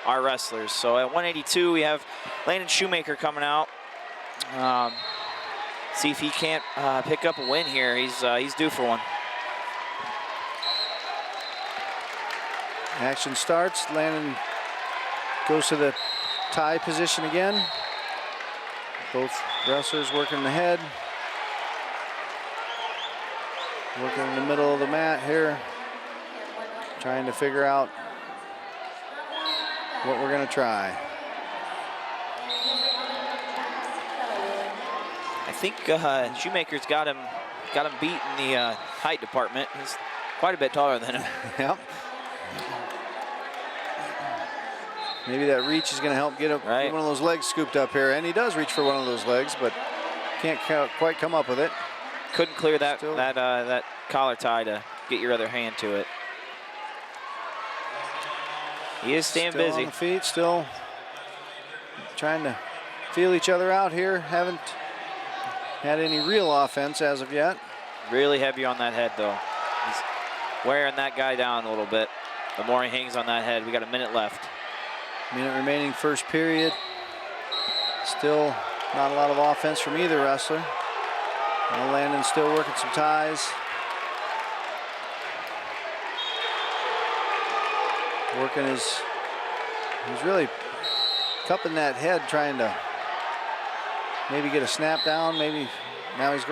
our wrestlers. So at 182, we have Landon Shoemaker coming out. See if he can't pick up a win here. He's due for one. Action starts. Landon goes to the tie position again. Both wrestlers working the head. Working in the middle of the mat here. Trying to figure out what we're going to try. I think Shoemaker's got him beat in the height department. He's quite a bit taller than him. Yep. Maybe that reach is going to help get one of those legs scooped up here. And he does reach for one of those legs, but can't quite come up with it. Couldn't clear that collar tie to get your other hand to it. He is staying busy. On the feet, still trying to feel each other out here. Haven't had any real offense as of yet. Really heavy on that head, though. He's wearing that guy down a little bit. The more he hangs on that head, we got a minute left. Minute remaining, first period. Still not a lot of offense from either wrestler. Now Landon's still working some ties. He's really cupping that head, trying to maybe get a snap down. Maybe now he's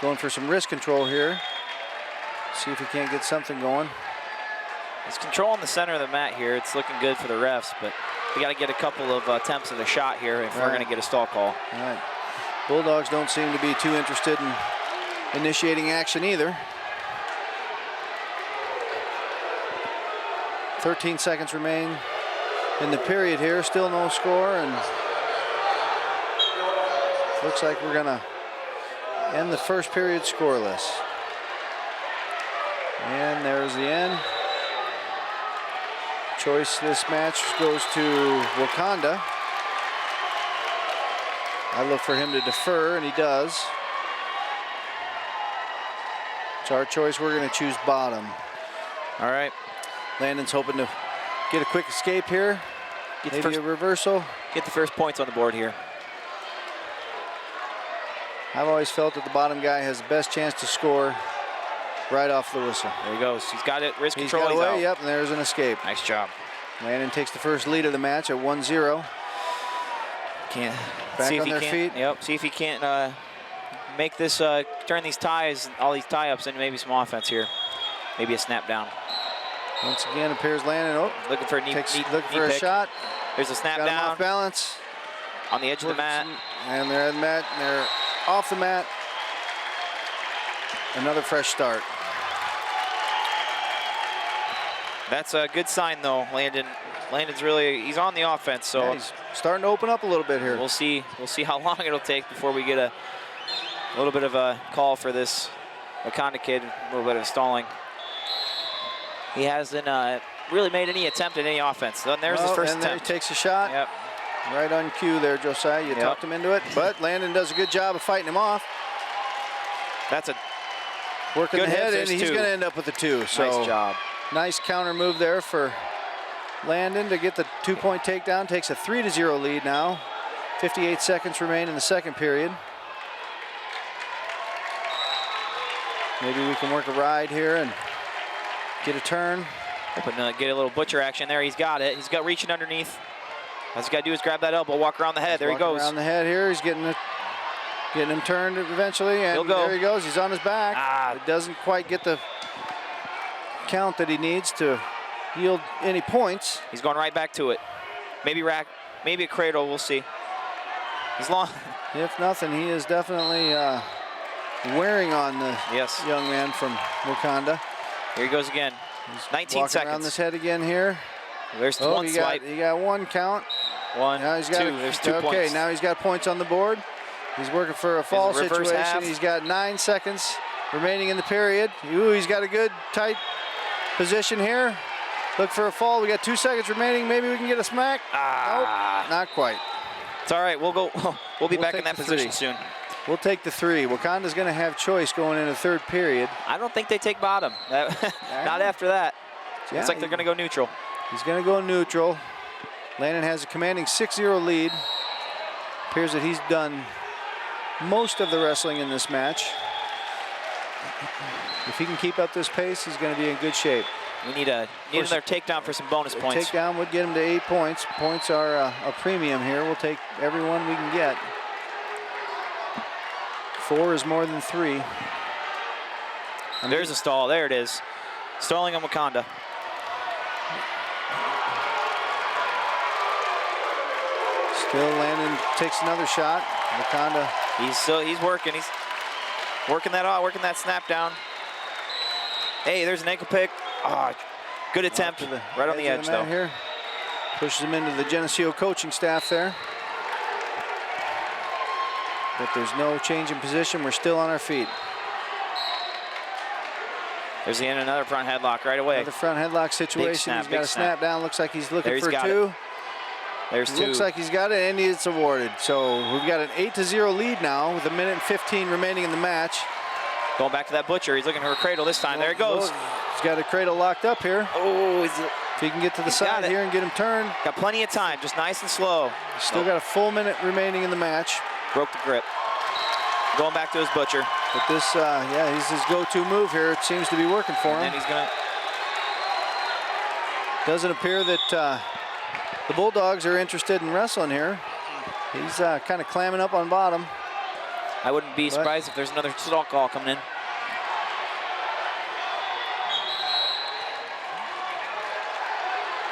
Going for some wrist control here. See if he can't get something going. He's controlling the center of the mat here. It's looking good for the refs, but we got to get a couple of attempts at a shot here if we're going to get a stall call. All right. Bulldogs don't seem to be too interested in initiating action either. 13 seconds remain in the period here. Still no score, and looks like we're gonna end the first period scoreless. And there's the end. Choice this match goes to Wauconda. I look for him to defer, and he does. It's our choice. We're going to choose bottom. All right. Landon's hoping to get a quick escape here. Maybe a reversal. Get the first points on the board here. I've always felt that the bottom guy has the best chance to score right off the whistle. There he goes. He's got it. Wrist control. He's got away. Out. Yep, and there's an escape. Nice job. Landon takes the first lead of the match at 1-0. Can't back see if on he their can't, feet. Yep. See if he can't make this turn these ties, all these tie-ups into maybe some offense here. Maybe a snap down. Once again appears Landon. Looking for a knee a shot. There's a snap Got him down. Off balance. On the edge of the mat. And they're at the mat. And they're off the mat. Another fresh start. That's a good sign, though. Landon's he's on the offense, so yeah, he's starting to open up a little bit here. We'll see how long it'll take before we get a little bit of a call for this Wauconda kid. A little bit of stalling. He hasn't really made any attempt at any offense. So there's his first attempt. He takes a shot. Yep. Right on cue there, Josiah. You talked him into it, but Landon does a good job of fighting him off. That's a working good the head, hit. and he's going to end up with a 2. So nice job. Nice counter move there for Landon to get the 2-point takedown. Takes a 3-0 lead now. 58 seconds remain in the second period. Maybe we can work a ride here and get a turn. Hoping to get a little butcher action there. He's got it. He's got reaching underneath. All he's got to do is grab that elbow, walk around the head. There he goes. Around the head here. He's getting him turned eventually, and there he goes. He's on his back. It doesn't quite get the count that he needs to yield any points. He's going right back to it. Maybe a cradle. We'll see. He's long. If nothing, he is definitely wearing on the young man from Wauconda. Here he goes again. He's 19 seconds. Around this head again here. There's one swipe. He got one count. One, now he's got 2. There's 2 points. Okay, now he's got points on the board. He's working for a fall situation. Half. He's got 9 seconds remaining in the period. Ooh, he's got a good tight position here. Look for a fall. We got 2 seconds remaining. Maybe we can get a smack. Nope, not quite. It's all right. We'll go. We'll be back in that position soon. We'll take the 3. Wauconda's going to have choice going into the third period. I don't think they take bottom. Not after that. Yeah, it's like they're going to go neutral. He's going to go neutral. Landon has a commanding 6-0 lead. Appears that he's done most of the wrestling in this match. If he can keep up this pace, he's going to be in good shape. We need another takedown for some bonus points. Takedown would get him to 8 points. Points are a premium here. We'll take every one we can get. 4 is more than 3. There's a stall. There it is. Stalling on Wauconda. Still Landon takes another shot. Wauconda. He's working. He's working that snap down. Hey, there's an ankle pick. Good attempt. Right on the edge though. Here. Pushes him into the Geneseo coaching staff there. But there's no change in position. We're still on our feet. There's another front headlock right away. Another front headlock situation. He's got a snap down. Looks like he's looking for 2. There's 2. Looks like he's got it, and it's awarded. So we've got an 8-0 lead now with 1 minute and 15 remaining in the match. Going back to that butcher. He's looking for a cradle this time. There he goes. He's got a cradle locked up here. If he can get to the side here and get him turned. Got plenty of time, just nice and slow. Still got a full minute remaining in the match. Broke the grip. Going back to his butcher. But this, he's his go-to move here. It seems to be working for him. And he's gonna. Doesn't appear that the Bulldogs are interested in wrestling here. He's kind of clamming up on bottom. I wouldn't be surprised if there's another stall call coming in.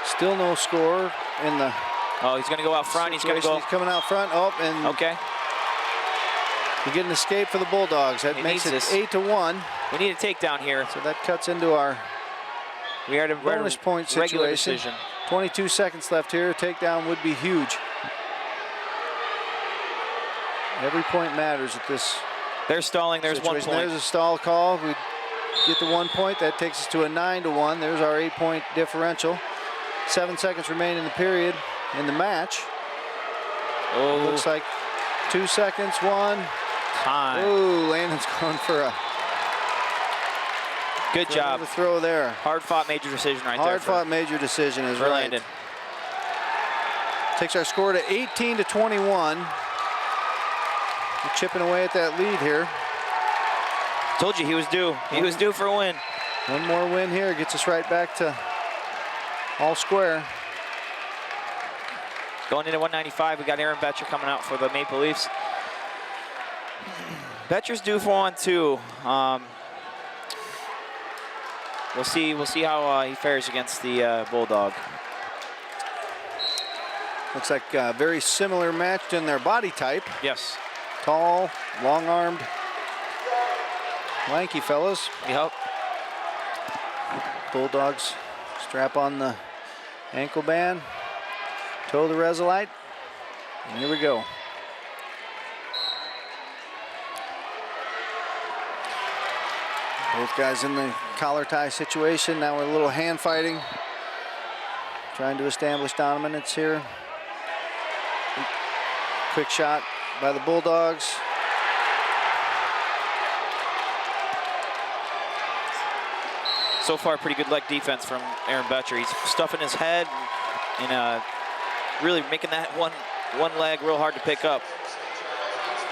Still no score in the. Oh, he's going to go out front. He's going to go. He's coming out front. Oh, and okay. You get an escape for the Bulldogs. That makes it 8-1. We need a takedown here. So that cuts into our bonus point situation. 22 seconds left here. A takedown would be huge. Every point matters at this. They're stalling. There's situation. 1 point. There's a stall call. We get the 1 point. That takes us to a 9-1. There's our 8-point differential. 7 seconds remain in the period in the match. Oh. Looks like 2 seconds. 1. Time. Ooh, Landon's going for a good job. The throw there. Hard fought major decision right there. Hard fought major decision is for right. Landon. Takes our score to 18-21. We're chipping away at that lead here. Told you he was due. He was due for a win. One more win here gets us right back to all square. Going into 195, we got Aaron Betcher coming out for the Maple Leafs. Betcher's due for one too. We'll see how he fares against the Bulldog. Looks like a very similar match in their body type. Yes. Tall, long-armed, lanky fellas. Yep. Bulldogs strap on the ankle band, toe the Resolite, and here we go. Both guys in the collar tie situation. Now we're a little hand fighting, trying to establish dominance here. Quick shot by the Bulldogs. So far, pretty good leg defense from Aaron Betcher. He's stuffing his head and really making that one leg real hard to pick up.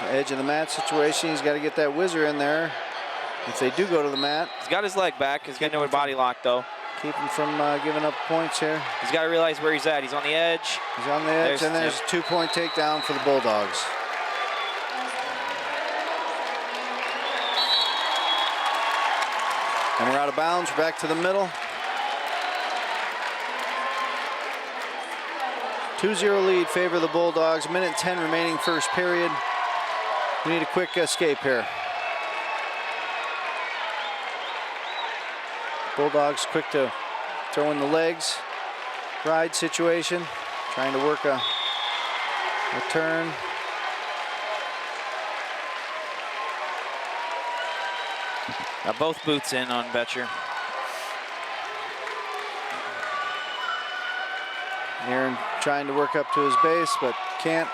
The edge of the mat situation. He's got to get that whizzer in there. If they do go to the mat. He's got his leg back. He's getting into a body lock, though. Keep him from giving up points here. He's got to realize where he's at. He's on the edge. He's on the edge, and there's a 2-point takedown for the Bulldogs. And we're out of bounds. We're back to the middle. 2-0 lead, favor of the Bulldogs. 1:10 remaining first period. We need a quick escape here. Bulldogs quick to throw in the legs. Ride situation. Trying to work a turn. Got both boots in on Betcher. Aaron trying to work up to his base, but can't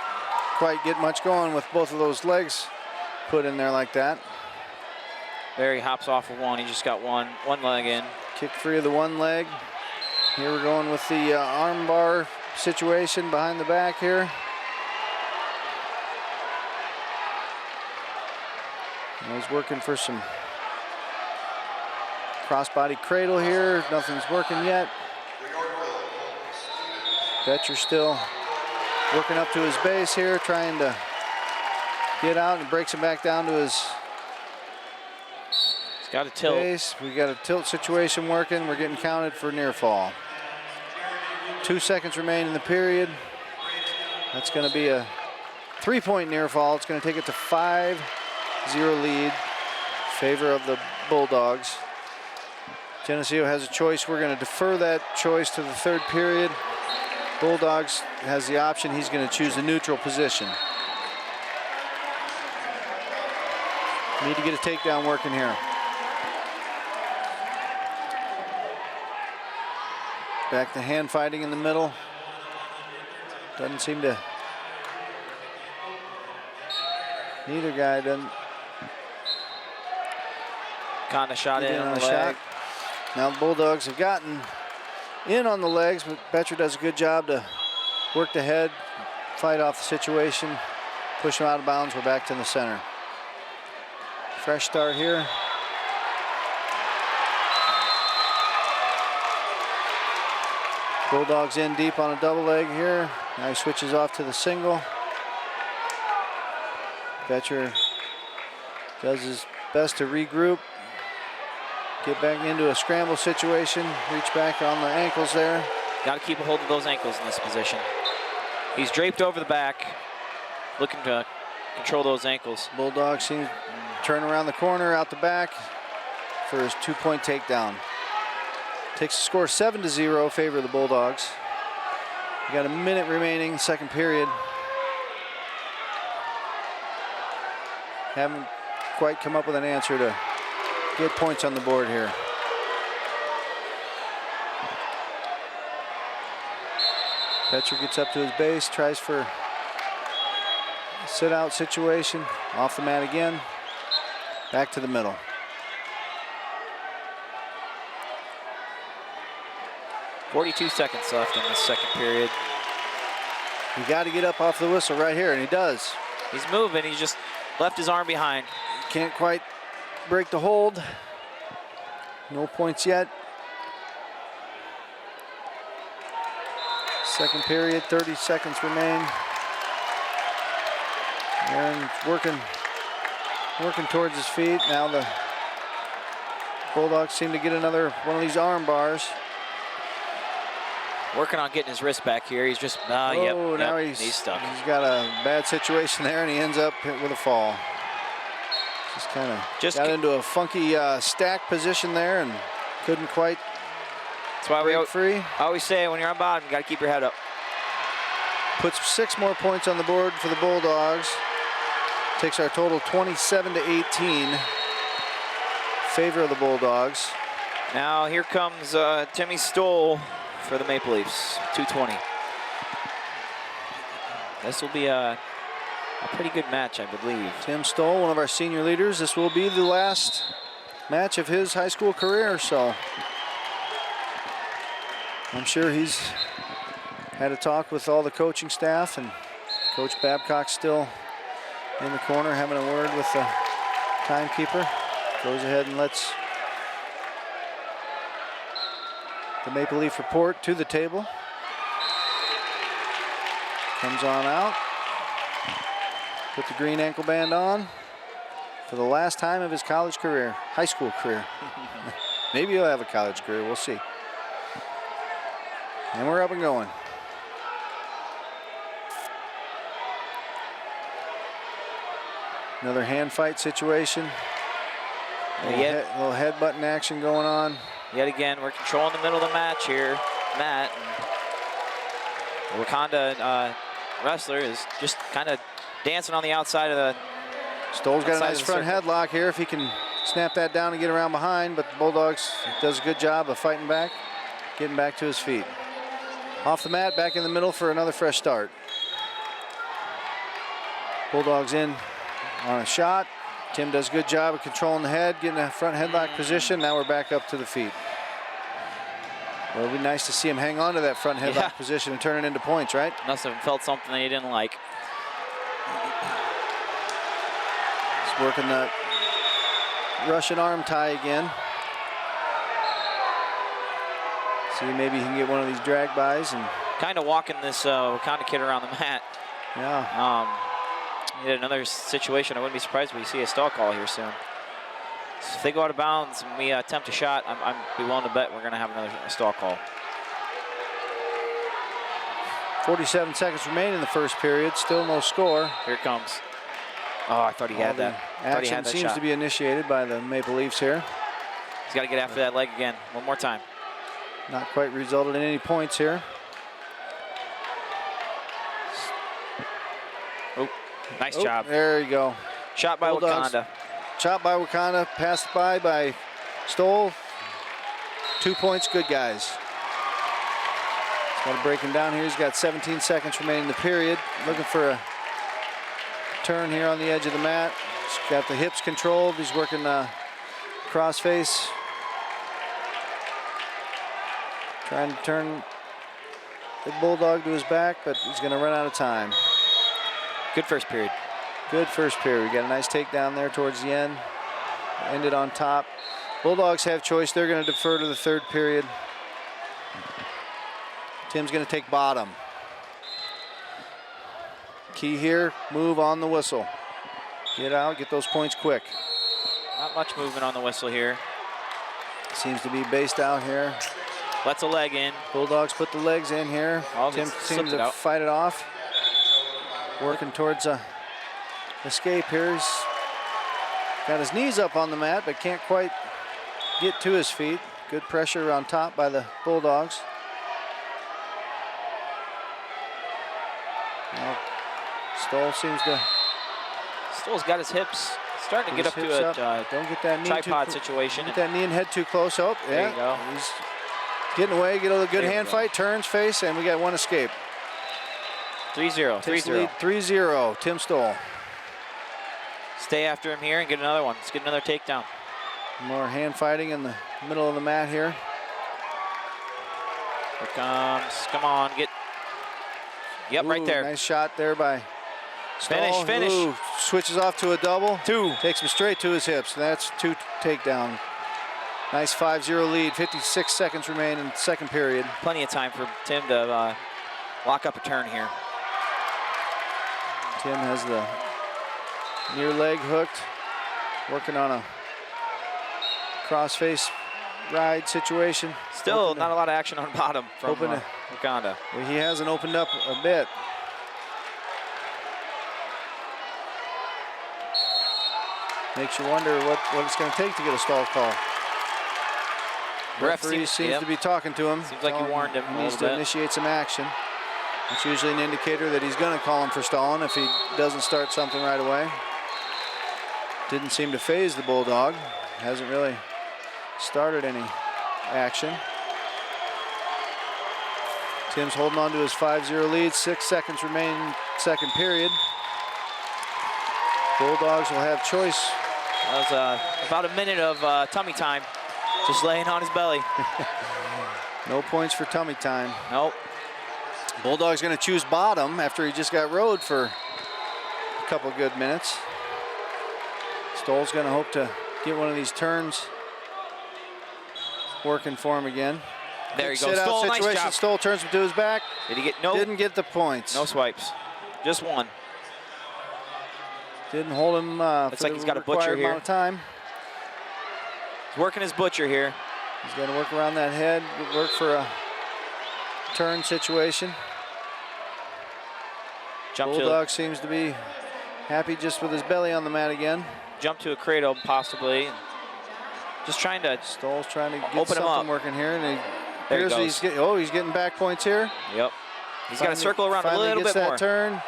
quite get much going with both of those legs put in there like that. There he hops off of one. He just got one leg in. Kick free of the one leg. Here we're going with the arm bar situation behind the back here. And he's working for some crossbody cradle here. Nothing's working yet. Betcher still working up to his base here, trying to get out, and breaks him back down to his got a tilt. base. We got a tilt situation working. We're getting counted for near fall. 2 seconds remain in the period. That's going to be a 3-point near fall. It's going to take it to 5-0 lead, favor of the Bulldogs. Geneseo has a choice. We're going to defer that choice to the third period. Bulldogs has the option. He's going to choose the neutral position. Need to get a takedown working here. Back to hand fighting in the middle. Doesn't seem to. Neither guy doesn't. Got a shot in on the leg. Now the Bulldogs have gotten in on the legs, but Betcher does a good job to work the head, fight off the situation, push him out of bounds. We're back to the center. Fresh start here. Bulldogs in deep on a double leg here. Now he switches off to the single. Betcher Does his best to regroup. Get back into a scramble situation. Reach back on the ankles there. Got to keep a hold of those ankles in this position. He's draped over the back, looking to control those ankles. Bulldog seems to turn around the corner, out the back for his 2-point takedown. Takes the score 7-0, favor of the Bulldogs. We got a minute remaining, second period. Haven't quite come up with an answer to get points on the board here. Petcher gets up to his base, tries for a sit-out situation. Off the mat again. Back to the middle. .42 seconds left in the second period. You got to get up off the whistle right here, and he does. He's moving. He's just left his arm behind. Can't quite break the hold. No points yet. Second period, 30 seconds remain. Aaron working towards his feet. Now the Bulldogs seem to get another one of these arm bars. Working on getting his wrist back here. He's just, now he's stuck. He's got a bad situation there, and he ends up hit with a fall. Just kind of got into a funky stack position there and couldn't quite break free. I always say when you're on bottom, you got to keep your head up. Puts 6 more points on the board for the Bulldogs. Takes our total 27-18. Favor of the Bulldogs. Now here comes Timmy Stoll for the Maple Leafs, 220. This will be a pretty good match, I believe. Tim Stoll, one of our senior leaders. This will be the last match of his high school career, so I'm sure he's had a talk with all the coaching staff, and Coach Babcock's still in the corner having a word with the timekeeper. Goes ahead and lets the Maple Leaf report to the table. Comes on out. Put the green ankle band on for the last time of his college career, high school career. Maybe he'll have a college career, we'll see. And we're up and going. Another hand fight situation. Little headbutting action going on. Yet again, we're controlling the middle of the match here, Matt. And the Wauconda wrestler is just kind of dancing on the outside of the. Stoll's got a nice front headlock here if he can snap that down and get around behind, but the Bulldogs does a good job of fighting back, getting back to his feet. Off the mat, back in the middle for another fresh start. Bulldogs in on a shot. Tim does a good job of controlling the head, getting a front headlock position. Now we're back up to the feet. Well, it'll be nice to see him hang on to that front headlock position and turn it into points, right? Must have felt something that he didn't like. He's working that Russian arm tie again. See, maybe he can get one of these drag bys and kind of walking this Wauconda kid around the mat. Yeah. Yet another situation. I wouldn't be surprised if we see a stall call here soon. So if they go out of bounds and we attempt a shot, I'm be willing to bet we're going to have another stall call. 47 seconds remain in the first period. Still no score. Here it comes. Oh, I thought he had that. Action seems to be initiated by the Maple Leafs here. He's got to get after that leg again. One more time. Not quite resulted in any points here. Nice job. There you go. Shot by Wauconda. Shot by Wauconda. Passed by Stoll. 2 points, good guys. He's got to break him down here. He's got 17 seconds remaining in the period. Looking for a turn here on the edge of the mat. He's got the hips controlled. He's working crossface. Trying to turn the Bulldog to his back, but he's going to run out of time. Good first period. Good first period. We got a nice takedown there towards the end. Ended on top. Bulldogs have choice. They're going to defer to the third period. Tim's going to take bottom. Key here, move on the whistle. Get out, get those points quick. Not much movement on the whistle here. Seems to be based out here. Lets a leg in. Bulldogs put the legs in here. Oh, Tim slipped seems it to out. fight it off. Working towards a escape here. He's got his knees up on the mat, but can't quite get to his feet. Good pressure on top by the Bulldogs. Now, Stoll seems to... Stoll's got his hips starting to get up to a Don't get that knee tripod situation. Get that knee and head too close. Oh, There yeah. you go. He's getting away, get a good There we hand go. fight, turns, face, and we got one escape. 3-0, Takes the 3-0. lead 3-0, Tim Stoll. Stay after him here and get another one. Let's get another takedown. More hand fighting in the middle of the mat here. Here comes, come on, get, yep, right Ooh, there. Nice shot there by Stoll. Finish. Ooh, switches off to a double. 2. Takes him straight to his hips. That's 2 takedown. Nice 5-0 lead. 56 seconds remain in the second period. Plenty of time for Tim to lock up a turn here. Tim has the near leg hooked. Working on a cross-face ride situation. Still Hoping not to- a lot of action on bottom from hoping to- Wauconda. Well, he hasn't opened up a bit. Makes you wonder what it's going to take to get a stall call. Ref Referee seems to be talking to him. Seems like he telling warned him He a needs little to bit. initiate some action. It's usually an indicator that he's going to call him for stalling if he doesn't start something right away. Didn't seem to phase the Bulldog. Hasn't really started any action. Tim's holding on to his 5-0 lead. 6 seconds remain in second period. Bulldogs will have choice. That was about a minute of tummy time, just laying on his belly. No points for tummy time. Nope. Bulldog's going to choose bottom after he just got rode for a couple good minutes. Stoll's going to hope to get one of these turns working for him again. There you go. Sit-out Stoll, nice situation. job. Stoll turns him to his back. Did he get no? Didn't get the points. No swipes. Just one. Didn't hold him Looks for like the he's got a butcher required here. amount of time. He's working his butcher here. He's going to work around that head. Work for a turn situation. Bulldog seems to be happy just with his belly on the mat again. Jump to a cradle possibly. Just trying to. Stoll's trying to get Open him something up. working here, and There he he's getting back points here. Yep. He's got to circle around a Finally little gets bit that more. turn.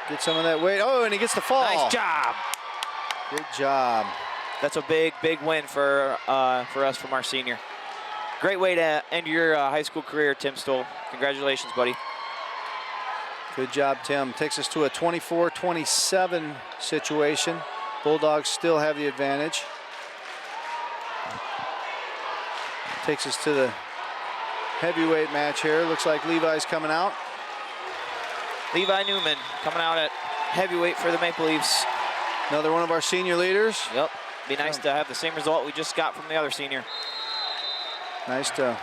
Get some of that weight. Oh, and he gets the fall. Nice job. Good job. That's a big win for us from our senior. Great way to end your high school career, Tim Stoll. Congratulations, buddy. Good job, Tim. Takes us to a 24-27 situation. Bulldogs still have the advantage. Takes us to the heavyweight match here. Looks like Levi's coming out. Levi Newman coming out at heavyweight for the Maple Leafs. Another one of our senior leaders. Yep. Be nice to have the same result we just got from the other senior. Nice to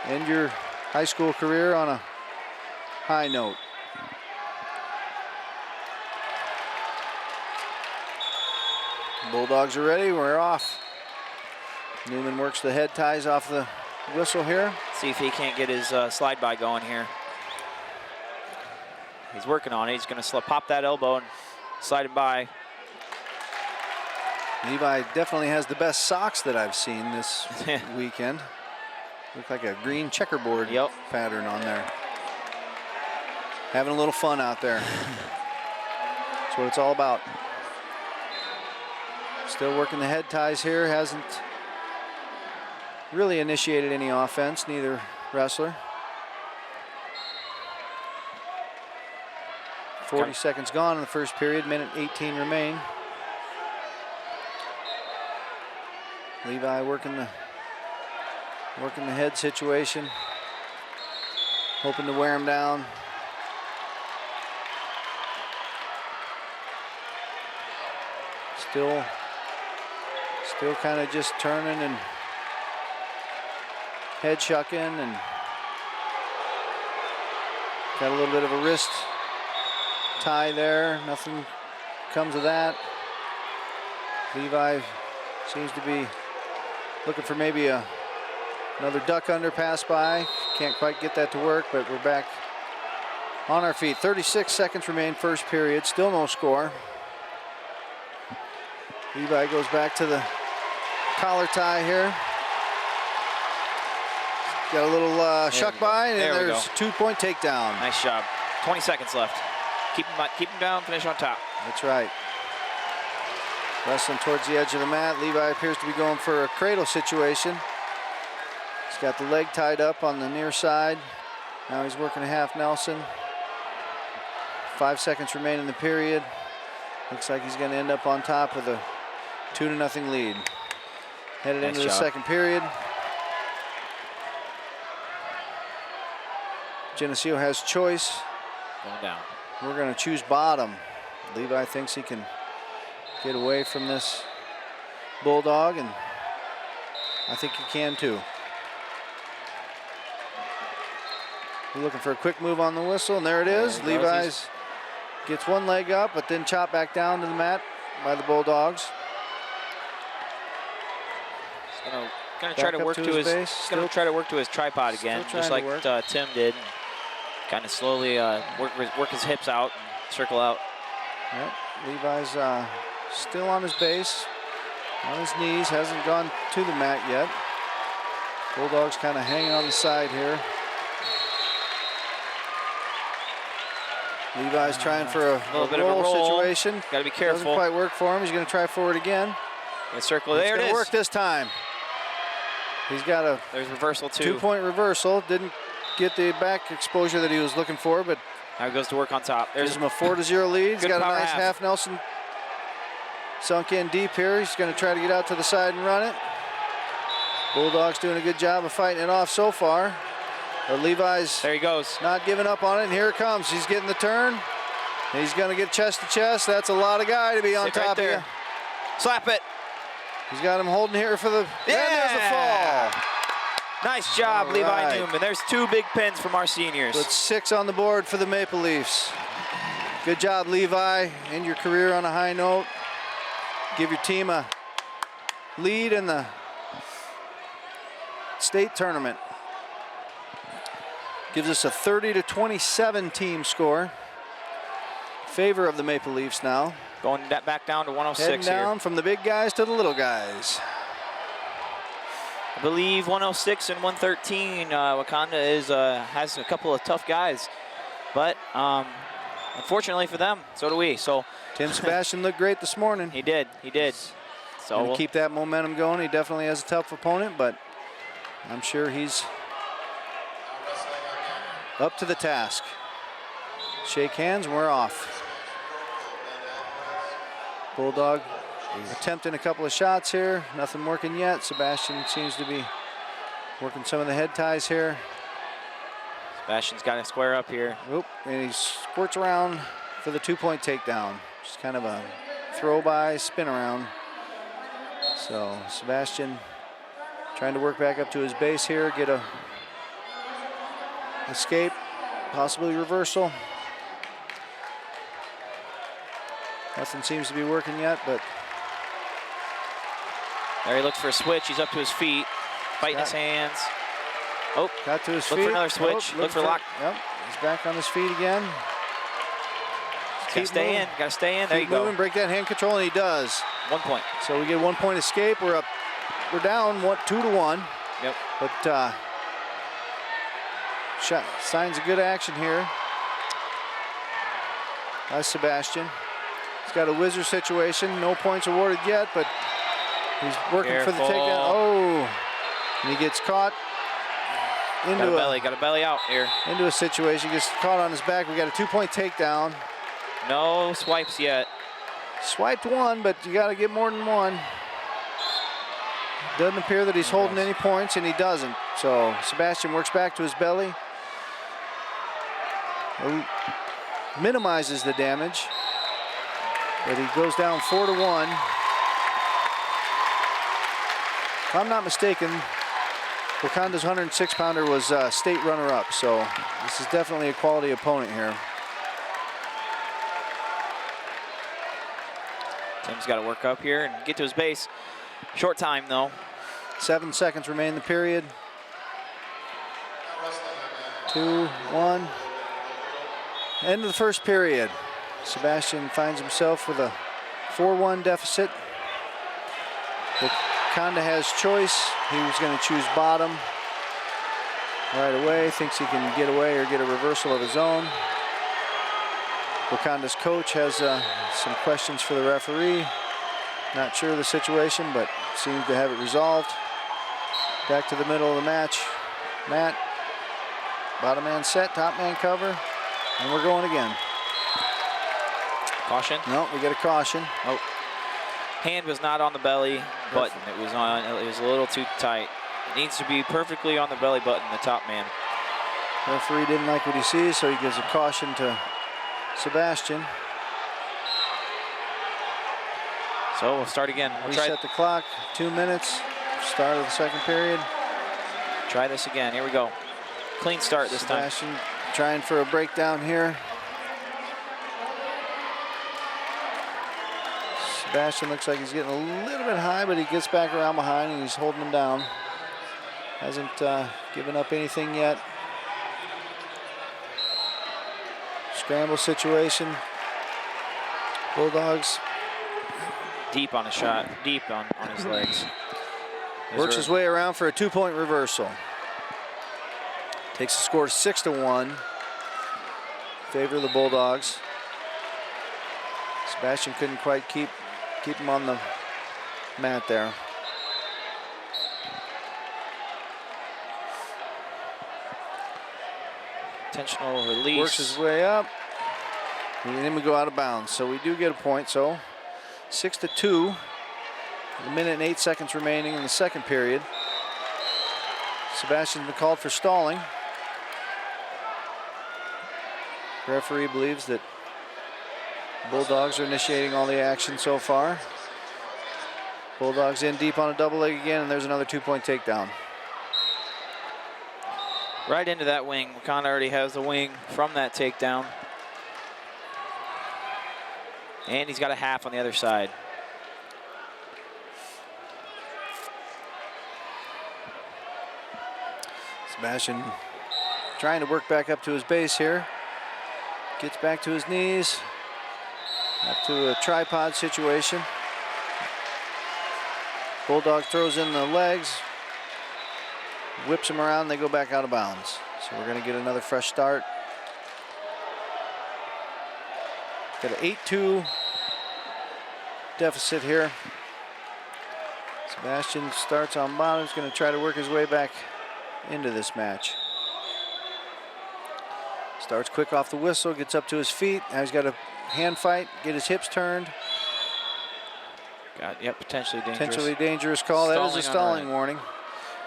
end your high school career on a high note. Bulldogs are ready. We're off. Newman works the head ties off the whistle here. See if he can't get his slide by going here. He's working on it. He's going to pop that elbow and slide him by. Levi definitely has the best socks that I've seen this weekend. Look like a green checkerboard pattern on there. Having a little fun out there. That's what it's all about. Still working the head ties here. Hasn't really initiated any offense, neither wrestler. 40 seconds gone in the first period, minute 18 remain. Levi working the head situation, hoping to wear him down. Still kind of just turning and head shucking, and got a little bit of a wrist tie there. Nothing comes of that. Levi seems to be looking for maybe another duck under pass by. Can't quite get that to work, but we're back on our feet. 36 seconds remain, first period. Still no score. Levi goes back to the collar tie here. Got a little shuck by, and there's a 2-point takedown. Nice job. 20 seconds left. Keep him down, finish on top. That's right. Wrestling towards the edge of the mat. Levi appears to be going for a cradle situation. He's got the leg tied up on the near side. Now he's working a half Nelson. 5 seconds remain in the period. Looks like he's going to end up on top with a 2-0 lead. Headed into the second period. Geneseo has choice. Going down. We're going to choose bottom. Levi thinks he can get away from this Bulldog, and I think he can too. We're looking for a quick move on the whistle, and there it is. Levi's gets one leg up, but then chopped back down to the mat by the Bulldogs. Gonna try to work to his base. Gonna try to work to his tripod again, just like Tim did. Kind of slowly work his hips out and circle out. Yep. Levi's still on his base, on his knees, hasn't gone to the mat yet. Bulldogs kind of hanging on the side here. Levi's trying for a little bit of a roll situation. Got to be careful. Doesn't quite work for him. He's going to try forward again. And circle. There it is. It's going to work this time. He's got a there's reversal too. 2-point reversal. Didn't get the back exposure that he was looking for, but now he goes to work on top. There's him a 4-0 lead. He's got a nice half Nelson sunk in deep here. He's going to try to get out to the side and run it. Bulldogs doing a good job of fighting it off so far. But Levi's there he goes. Not giving up on it, and here it comes. He's getting the turn. He's going to get chest to chest. That's a lot of guy to be on top of you. Slap it. He's got him holding here for the. Yeah. And there's the fall. Nice job, Levi Newman. There's 2 big pins from our seniors. So it's 6 on the board for the Maple Leafs. Good job, Levi. End your career on a high note. Give your team a lead in the state tournament. Gives us a 30-27 team score. Favor of the Maple Leafs now. Going back down to 106 Heading down here. From the big guys to the little guys. I believe 106 and 113. Wauconda has a couple of tough guys, but unfortunately for them, so do we. So Tim Sebastian looked great this morning. He did. So we'll keep that momentum going. He definitely has a tough opponent, but I'm sure he's up to the task. Shake hands, and we're off. Bulldog attempting a couple of shots here. Nothing working yet. Sebastian seems to be working some of the head ties here. Sebastian's got to square up here. Oop, and he squirts around for the 2-point takedown. Just kind of a throw by, spin around. So Sebastian trying to work back up to his base here, get a escape, possibly reversal. Nothing seems to be working yet, but there he looks for a switch. He's up to his feet, fighting his hands. Oh, got to his feet. Look for another switch. Look for lock. Yep, he's back on his feet again. Gotta stay in. Gotta stay in. There you go. Break that hand control, and he does. 1 point. So we get 1-point escape. We're up. We're down 2-1. Yep. But signs of good action here. That's Sebastian. He's got a whizzer situation. No points awarded yet, but he's working for the takedown. Oh, and he gets caught into got a belly out here. Into a situation. He gets caught on his back. We got a 2-point takedown. No swipes yet. Swiped one, but you got to get more than one. Doesn't appear that he's holding any points, and he doesn't. So Sebastian works back to his belly. Minimizes the damage, but he goes down 4-1. If I'm not mistaken, Wauconda's 106-pounder was state runner-up, so this is definitely a quality opponent here. Tim's got to work up here and get to his base. Short time, though. 7 seconds remain in the period. 2, 1. End of the first period. Sebastian finds himself with a 4-1 deficit. Wauconda has choice. He was going to choose bottom right away. Thinks he can get away or get a reversal of his own. Wauconda's coach has some questions for the referee. Not sure of the situation, but seems to have it resolved. Back to the middle of the match. Matt, bottom man set, top man cover, and we're going again. Caution? No, we get a caution. Oh, hand was not on the belly button. It was a little too tight. It needs to be perfectly on the belly button, the top man. Referee didn't like what he sees, so he gives a caution to Sebastian. So we'll start again. We'll Reset the clock, 2 minutes, start of the second period. Try this again, here we go. Clean start this time. Sebastian trying for a breakdown here. Sebastian looks like he's getting a little bit high, but he gets back around behind and he's holding him down. Hasn't given up anything yet. Scramble situation. Bulldogs. Deep on his shot, deep on his legs. Works his way around for a 2-point reversal. Takes the score 6-1. Favor of the Bulldogs. Sebastian couldn't quite keep him on the mat there. Intentional release. Works his way up. And then we go out of bounds. So we do get a point. So 6-2. A minute and 8 seconds remaining in the second period. Sebastian's been called for stalling. Referee believes that Bulldogs are initiating all the action so far. Bulldogs in deep on a double leg again, and there's another 2-point takedown. Right into that wing. Wauconda already has the wing from that takedown. And he's got a half on the other side. Sebastian trying to work back up to his base here. Gets back to his knees. Up to a tripod situation. Bulldog throws in the legs. Whips him around, they go back out of bounds. So we're going to get another fresh start. Got an 8-2 deficit here. Sebastian starts on bottom. He's going to try to work his way back into this match. Starts quick off the whistle, gets up to his feet. Now he's got a hand fight, get his hips turned. Potentially dangerous. Potentially dangerous call. That is a stalling warning.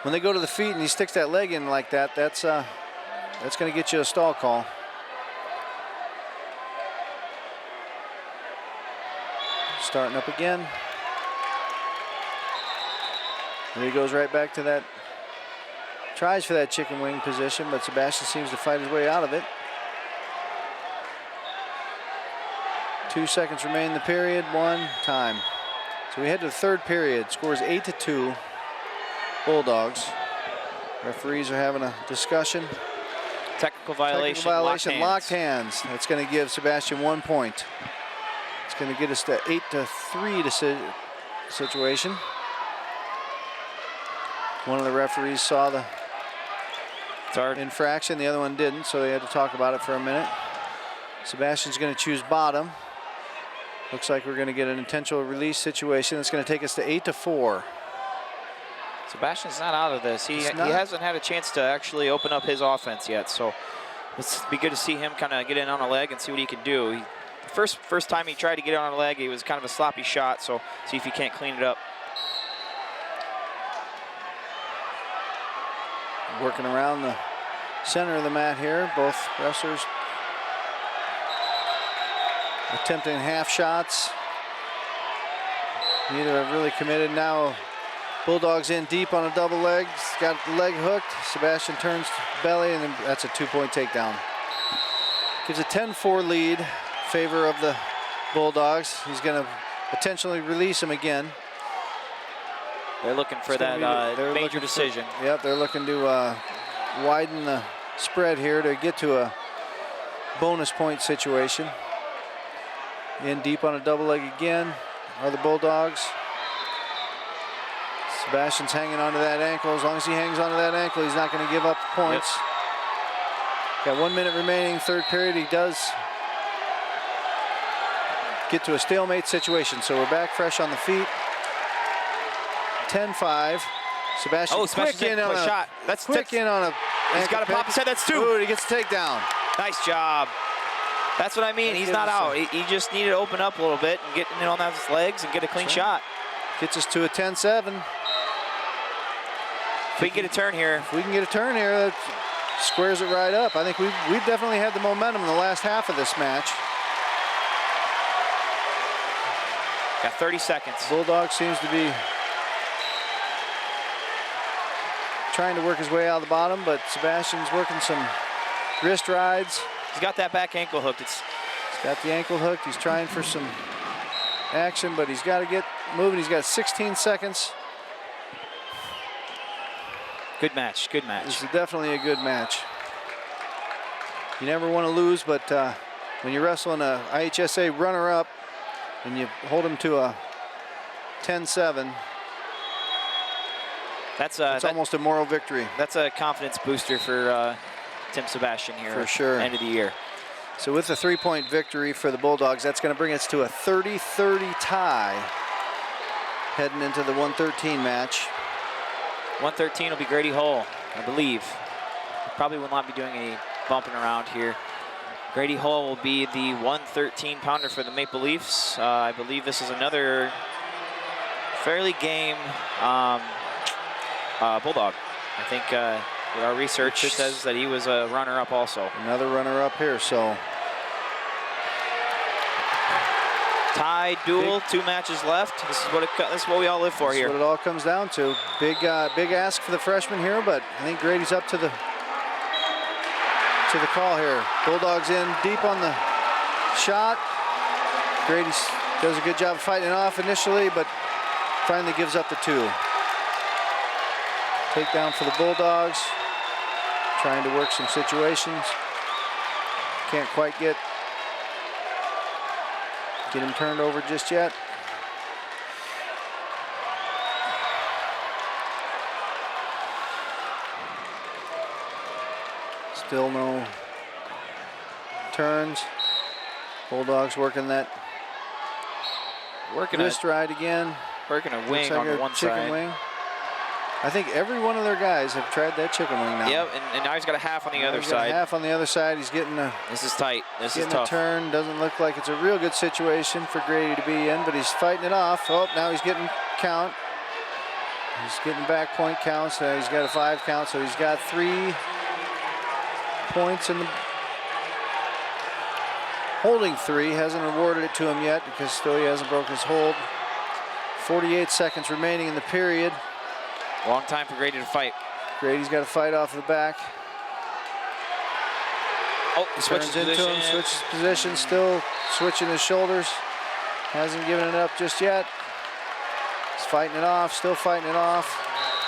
When they go to the feet and he sticks that leg in like that, that's going to get you a stall call. Starting up again. And he goes right back to that. Tries for that chicken wing position, but Sebastian seems to fight his way out of it. 2 seconds remain in the period, 1 time. So we head to the third period. Scores 8-2. Bulldogs. Referees are having a discussion. Technical violation. Technical violation. Locked hands. That's going to give Sebastian 1 point. It's going to get us to 8-3 situation. One of the referees saw the infraction, the other one didn't, so they had to talk about it for a minute. Sebastian's going to choose bottom. Looks like we're going to get an intentional release situation. It's going to take us to 8-4. Sebastian's not out of this. He hasn't had a chance to actually open up his offense yet, so it's be good to see him kind of get in on a leg and see what he can do. The first time he tried to get on a leg, it was kind of a sloppy shot, so see if he can't clean it up. Working around the center of the mat here. Both wrestlers attempting half shots. Neither have really committed. Now Bulldogs in deep on a double leg. He's got the leg hooked. Sebastian turns belly, and then that's a 2-point takedown. Gives a 10-4 lead in favor of the Bulldogs. He's going to potentially release him again. They're looking for that major decision. Yep, they're looking to widen the spread here to get to a bonus point situation. In deep on a double leg again are the Bulldogs. Sebastian's hanging onto that ankle. As long as he hangs onto that ankle, he's not going to give up points. Yep. Got 1 minute remaining, third period. He does get to a stalemate situation. So we're back fresh on the feet. 10-5. Sebastian quick in on a shot. That's quick in on a. He's got to pop his head. That's 2. Ooh, he gets a takedown. Nice job. That's what I mean. He's not out. He just needed to open up a little bit and get in on his legs and get a clean shot. Gets us to a 10-7. If we can get a turn here. If we can get a turn here, that squares it right up. I think we've definitely had the momentum in the last half of this match. Got 30 seconds. Bulldog seems to be trying to work his way out of the bottom, but Sebastian's working some wrist rides. He's got that back ankle hooked. He's got the ankle hooked. He's trying for some action, but he's got to get moving. He's got 16 seconds. Good match, good match. This is definitely a good match. You never want to lose, but when you're wrestling a IHSA runner-up and you hold him to a 10-7, that's almost a moral victory. That's a confidence booster for Tim Sebastian here. For sure. End of the year. So with the 3-point victory for the Bulldogs, that's going to bring us to a 30-30 tie heading into the 113 match. 113 will be Grady Hull, I believe. Probably will not be doing any bumping around here. Grady Hull will be the 113-pounder for the Maple Leafs. I believe this is another fairly game Bulldog. I think our research says that he was a runner-up also. Another runner-up here, so. Tie duel, 2 matches left. This is what we all live for here. That's what it all comes down to. Big ask for the freshman here, but I think Grady's up to the call here. Bulldogs in deep on the shot. Grady does a good job of fighting it off initially, but finally gives up the 2. Takedown for the Bulldogs. Trying to work some situations. Can't quite get him turned over just yet. Still no turns. Bulldogs working that wrist ride again. Working a wing on the one side. Wing. I think every one of their guys have tried that chicken wing now. Yep, and now he's got a half on the other side. Half on the other side. He's getting a. This is tight. This is tough. Getting a turn. Doesn't look like it's a real good situation for Grady to be in, but he's fighting it off. Oh, now he's getting count. He's getting back point counts. He's got a 5 count, so he's got 3 points in the. Holding 3. Hasn't awarded it to him yet because still he hasn't broken his hold. 48 seconds remaining in the period. Long time for Grady to fight. Grady's got to fight off the back. Oh, he switches into him, switches position, still switching his shoulders. Hasn't given it up just yet. He's fighting it off, still fighting it off.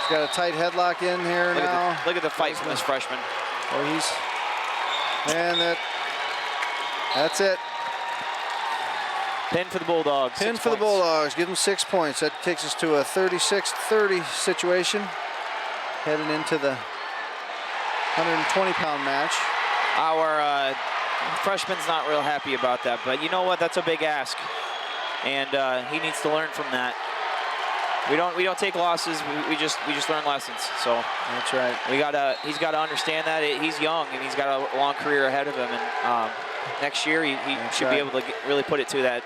He's got a tight headlock in here now. Look at the fight from this freshman. Oh, and that's it. Pin for the Bulldogs. Pin for the Bulldogs. Give them 6 points. That takes us to a 36-30 situation. Heading into the 120-pound match. Our freshman's not real happy about that, but you know what? That's a big ask, and he needs to learn from that. We don't take losses. We just learn lessons. So that's right. He's got to understand that he's young and he's got a long career ahead of him, and next year he should be able to really put it to that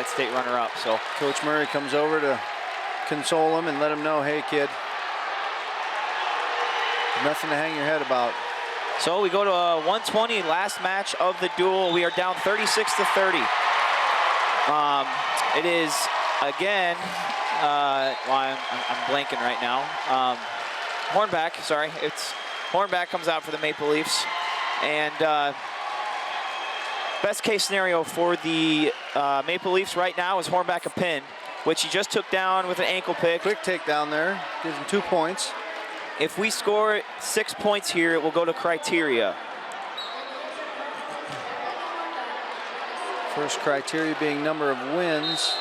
state runner-up. So Coach Murray comes over to console him and let him know, hey kid, nothing to hang your head about. So we go to a 120, last match of the duel. We are down 36-30. It is again. I'm blanking right now. Hornback, sorry. It's Hornback comes out for the Maple Leafs, and Best case scenario for the Maple Leafs right now is Hornback a pin, which he just took down with an ankle pick. Quick takedown there, gives him 2 points. If we score 6 points here, it will go to criteria. First criteria being number of wins.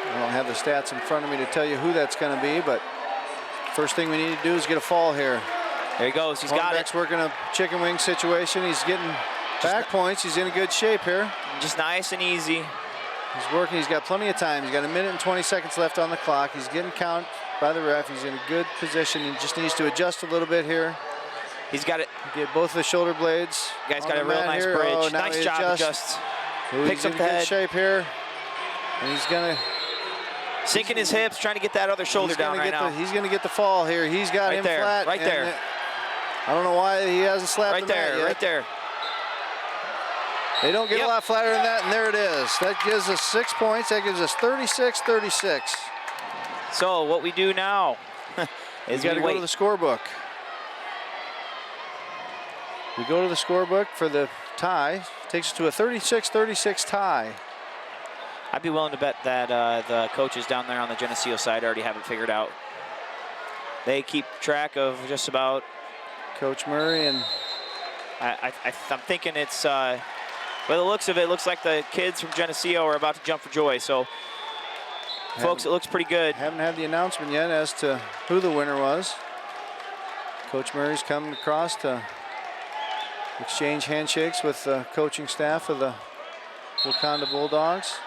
I don't have the stats in front of me to tell you who that's going to be, but first thing we need to do is get a fall here. There he goes. He's got it. Hornback's working a chicken wing situation. He's getting back points. He's in a good shape here. Just nice and easy. He's working. He's got plenty of time. He's got 1 minute and 20 seconds left on the clock. He's getting counted by the ref. He's in a good position. He just needs to adjust a little bit here. He's got it. Get both the shoulder blades. Guy's got a real nice here. bridge. Oh, nice job, adjusts. Picks up the head. Good shape here. And he's gonna sinking his hips, trying to get that other shoulder down right now. He's gonna get the fall here. He's got him flat. Right there. I don't know why he hasn't slapped the mat yet. Right there. They don't get a lot flatter than that, and there it is. That gives us 6 points. That gives us 36-36. So what we do now is we got to go to the scorebook. We go to the scorebook for the tie. Takes us to a 36-36 tie. I'd be willing to bet that the coaches down there on the Geneseo side already have it figured out. They keep track of just about. Coach Murray and I'm thinking it's, by the looks of it, looks like the kids from Geneseo are about to jump for joy. So, folks, it looks pretty good. Haven't had the announcement yet as to who the winner was. Coach Murray's coming across to exchange handshakes with the coaching staff of the Wauconda Bulldogs.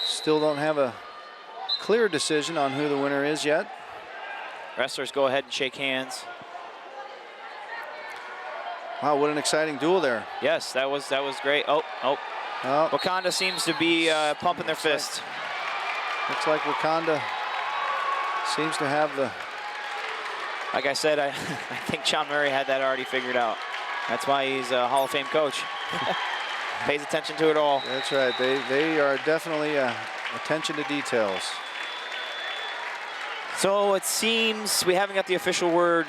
Still don't have a clear decision on who the winner is yet. Wrestlers go ahead and shake hands. Wow, what an exciting duel there. Yes, that was great. Oh. Wauconda seems to be pumping their fists. Looks like Wauconda seems to have the. Like I said, I think John Murray had that already figured out. That's why he's a Hall of Fame coach. Pays attention to it all. That's right. They are definitely attention to details. So it seems we haven't got the official word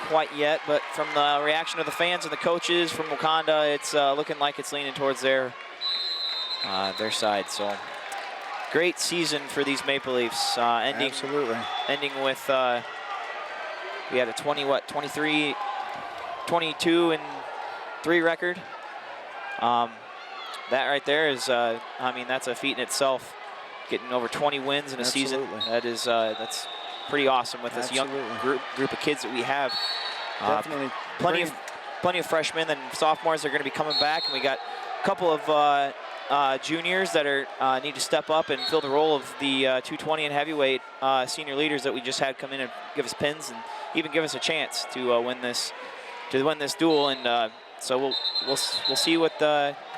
quite yet, but from the reaction of the fans and the coaches from Wauconda, it's looking like it's leaning towards their side. So great season for these Maple Leafs. Absolutely. Ending with we had a 22-3 record. That right there is, I mean, that's a feat in itself. Getting over 20 wins in a season. That is, that's pretty awesome with this young group of kids that we have. Definitely. Plenty of freshmen and sophomores are going to be coming back, and we got a couple of juniors that are need to step up and fill the role of the 220 and heavyweight senior leaders that we just had come in and give us pins and even give us a chance to win this duel. And so we'll see what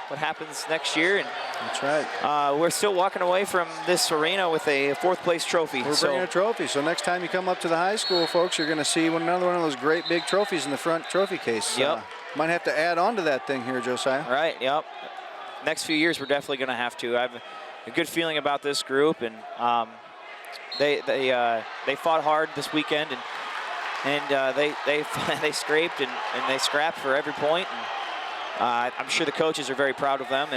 happens next year. And that's right. We're still walking away from this arena with a 4th place trophy. We're bringing a trophy. So next time you come up to the high school, folks, you're going to see another one of those great big trophies in the front trophy case. Yep. Might have to add on to that thing here, Josiah. Right. Yep. Next few years, we're definitely going to have to. I have a good feeling about this group, and they fought hard this weekend, and they scraped and they scrapped for every point. And I'm sure the coaches are very proud of them,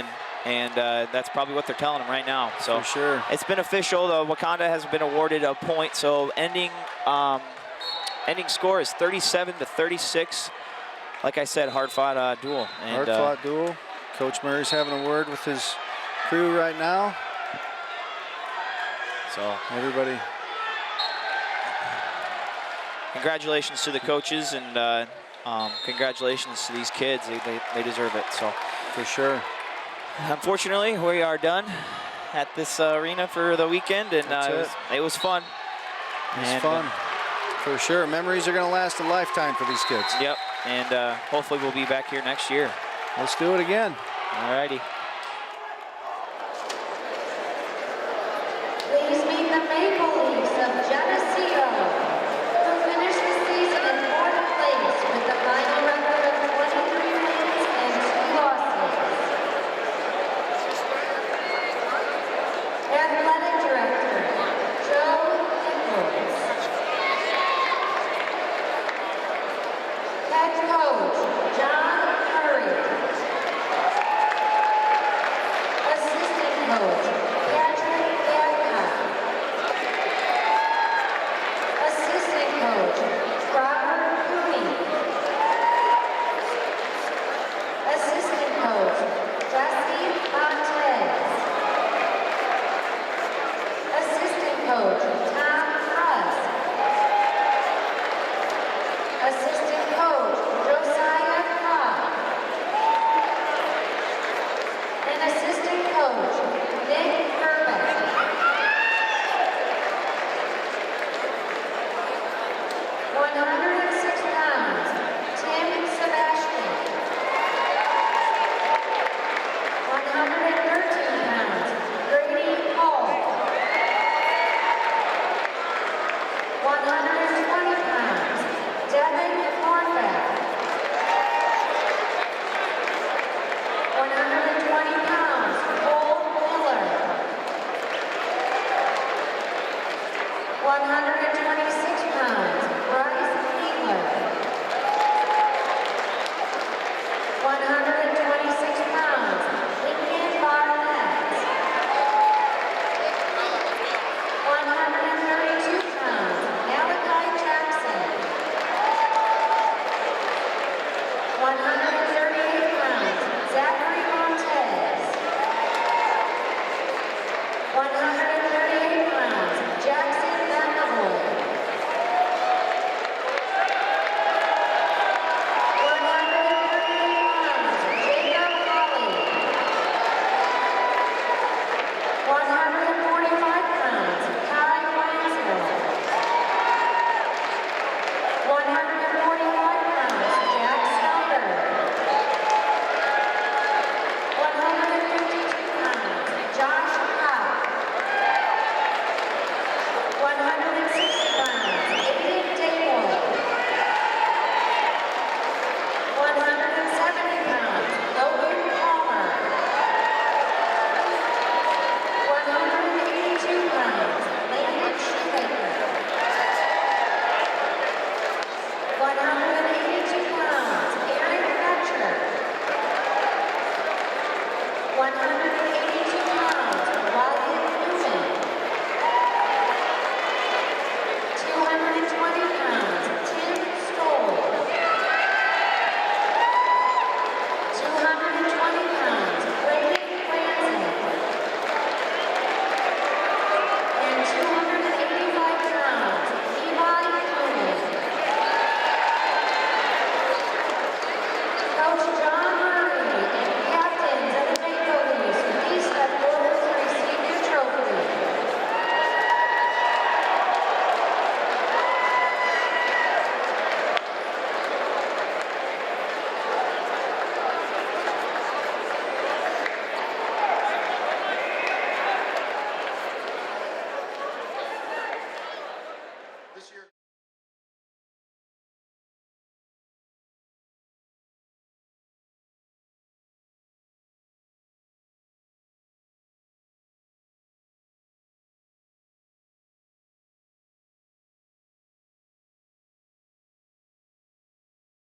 and that's probably what they're telling them right now. So for sure, it's been official. Wauconda has been awarded a point. So ending score is 37-36. Like I said, hard-fought duel. Hard-fought duel. Coach Murray's having a word with his crew right now. So everybody, congratulations to the coaches, and congratulations to these kids. They deserve it. So for sure. Unfortunately, we are done at this arena for the weekend, and it was fun. It was fun, for sure. Memories are going to last a lifetime for these kids. Yep, and hopefully we'll be back here next year. Let's do it again. All righty. Please meet the Maple Leafs of Geneseo, who finished the season in 4th place with a final record of 23 wins and 2 losses. Athletic Director, Joe Nichols. 100